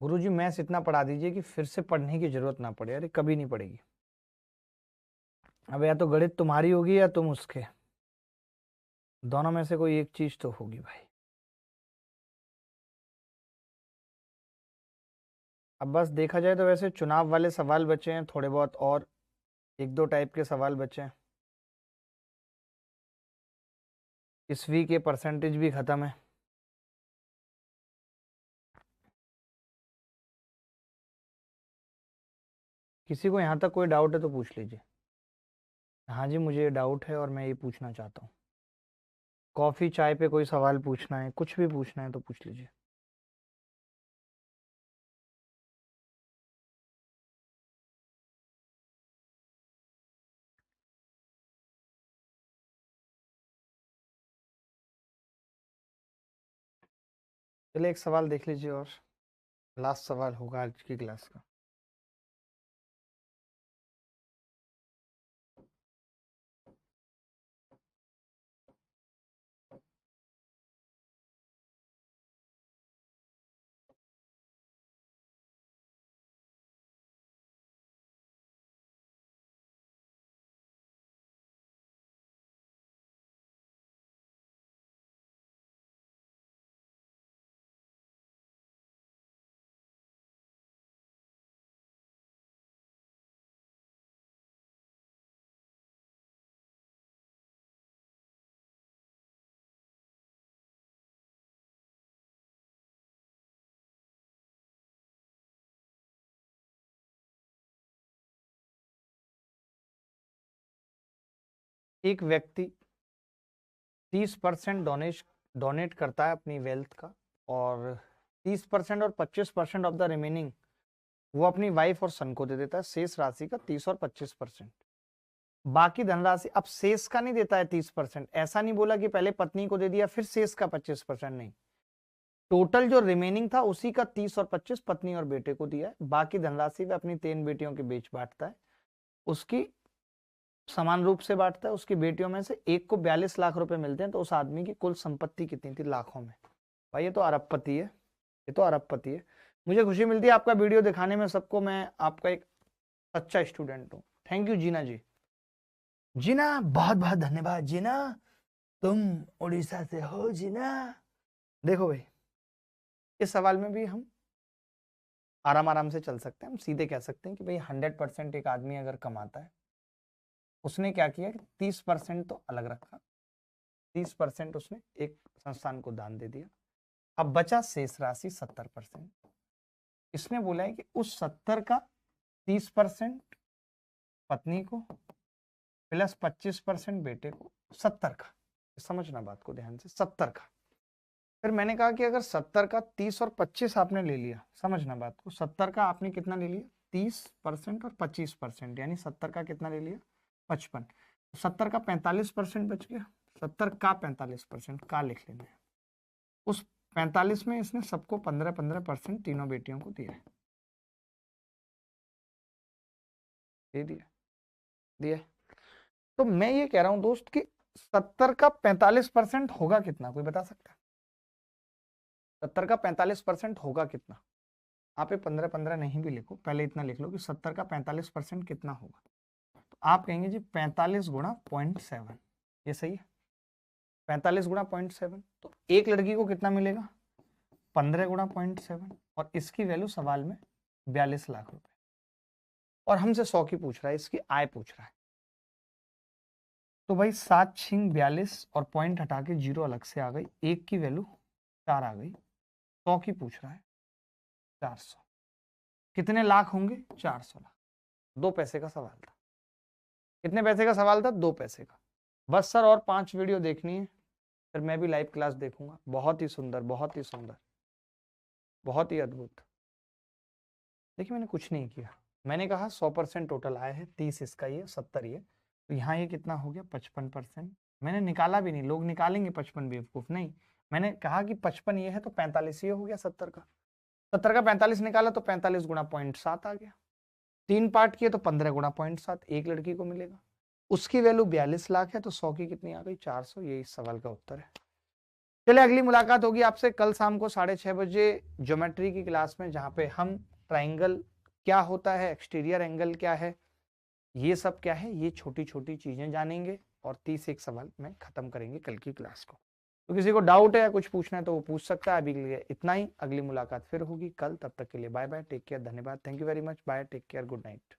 गुरुजी मैथ्स इतना पढ़ा दीजिए कि फिर से पढ़ने की जरूरत ना पड़े। अरे कभी नहीं पड़ेगी। अब या तो गणित तुम्हारी होगी या तुम उसके, दोनों में से कोई एक चीज तो होगी भाई। अब बस देखा जाए तो वैसे चुनाव वाले सवाल बचे हैं थोड़े बहुत, और एक दो टाइप के सवाल बचे हैं। ईस्वी के परसेंटेज भी खत्म है। किसी को यहाँ तक कोई डाउट है तो पूछ लीजिए। हाँ जी, मुझे डाउट है और मैं ये पूछना चाहता हूँ। कॉफी चाय पे कोई सवाल पूछना है, कुछ भी पूछना है तो पूछ लीजिए। चलिए एक सवाल देख लीजिए और लास्ट सवाल होगा आज की क्लास का। एक व्यक्ति 30% डोनेट करता है अपनी वेल्थ का, और 30% और 25% ऑफ द रिमेनिंग वो अपनी वाइफ और सन को दे देता है, शेष राशि का 30 और 25%। बाकी धनराशि, अब शेष का नहीं देता है 30%, ऐसा नहीं बोला कि पहले पत्नी को दे दिया फिर शेष का 25%, नहीं, टोटल जो रिमेनिंग था उसी का 30 और 25 पत्नी और बेटे को दिया है। बाकी धनराशि वह अपनी 3 बेटियों के बीच बांटता है, उसकी समान रूप से बांटता है। उसकी बेटियों में से एक को 42 लाख रुपए मिलते हैं, तो उस आदमी की कुल संपत्ति कितनी थी लाखों में? भाई ये तो अरबपति है, ये तो अरबपति है। मुझे खुशी मिलती है आपका वीडियो दिखाने में सबको, मैं आपका एक सच्चा स्टूडेंट हूँ। थैंक यू जीना जी। जीना बहुत बहुत धन्यवाद जीना, तुम उड़ीसा से हो जीना। देखो भाई, इस सवाल में भी हम आराम आराम से चल सकते हैं। हम सीधे कह सकते हैं कि भाई 100% एक आदमी अगर कमाता है, उसने क्या किया कि 30% तो अलग रखा, 30% उसने एक संस्थान को दान दे दिया, अब बचा शेष राशि 70%। इसने बोला है कि उस 70 का 30% पत्नी को प्लस 25% बेटे को, 70 का, समझना बात को ध्यान से, 70 का। फिर मैंने कहा कि अगर 70 का 30 और 25 आपने ले लिया, समझना बात को, 70 का आपने कितना ले लिया 30% और 25%, यानी 70 का कितना ले लिया 55, 70 का 45% बच गया, 70 का 45% का लिख लेना है। उस 45 में इसने सबको 15-15% तीनों बेटियों को दिया है, दे दिया दिया। तो मैं ये कह रहा हूं दोस्त कि 70 का 45% होगा कितना, कोई बता सकता है? 70 का 45% होगा कितना? आप ये 15-15 नहीं भी लिखो, पहले इतना लिख लो कि 70 का 45% कितना होगा। तो आप कहेंगे जी 45 गुणा 0.7, ये सही है, 45 गुणा 0.7, तो एक लड़की को कितना मिलेगा 15 गुणा 0.7, और इसकी वैल्यू सवाल में 42 लाख रुपए, और हमसे 100 की पूछ रहा है, इसकी आय पूछ रहा है। तो भाई 7 छिंग 42 और पॉइंट हटा के 0 अलग से आ गई, एक की वैल्यू 4 आ गई, 100 की पूछ रहा है 400, कितने लाख होंगे 400 लाख। 2 पैसे का सवाल था। कितने पैसे का सवाल था? 2 पैसे का। बस सर और 5 वीडियो देखनी है, फिर मैं भी लाइव क्लास देखूंगा। बहुत ही सुंदर, बहुत ही सुंदर, बहुत ही अद्भुत। देखिए मैंने कुछ नहीं किया, मैंने कहा 100% टोटल आया है, 30 इसका ये, 70 ये, तो यहाँ ये कितना हो गया 55%। मैंने निकाला भी नहीं, लोग निकालेंगे 55 बेवकूफ, नहीं, मैंने कहा कि 55 ये है तो 45 ये हो गया 70 का। 70 का 45 निकाला तो 45 गुणा 0.7 आ गया, 3 पार्ट किए तो 15 गुणा 0.7 एक लड़की को मिलेगा, उसकी वैल्यू 42 लाख है, तो 100 की कितनी आ गई 400। ये इस सवाल का उत्तर है। चलिए अगली मुलाकात होगी आपसे कल शाम को 6:30 बजे ज्योमेट्री की क्लास में, जहां पे हम ट्राइंगल क्या होता है, एक्सटीरियर एंगल क्या है, ये सब क्या है, ये छोटी छोटी चीजें जानेंगे, और 31 सवाल में खत्म करेंगे कल की क्लास को। तो किसी को डाउट है या कुछ पूछना है तो वो पूछ सकता है। अभी के लिए इतना ही, अगली मुलाकात फिर होगी कल, तब तक के लिए बाय बाय, टेक केयर, धन्यवाद, thank you very much, bye, take care, good night.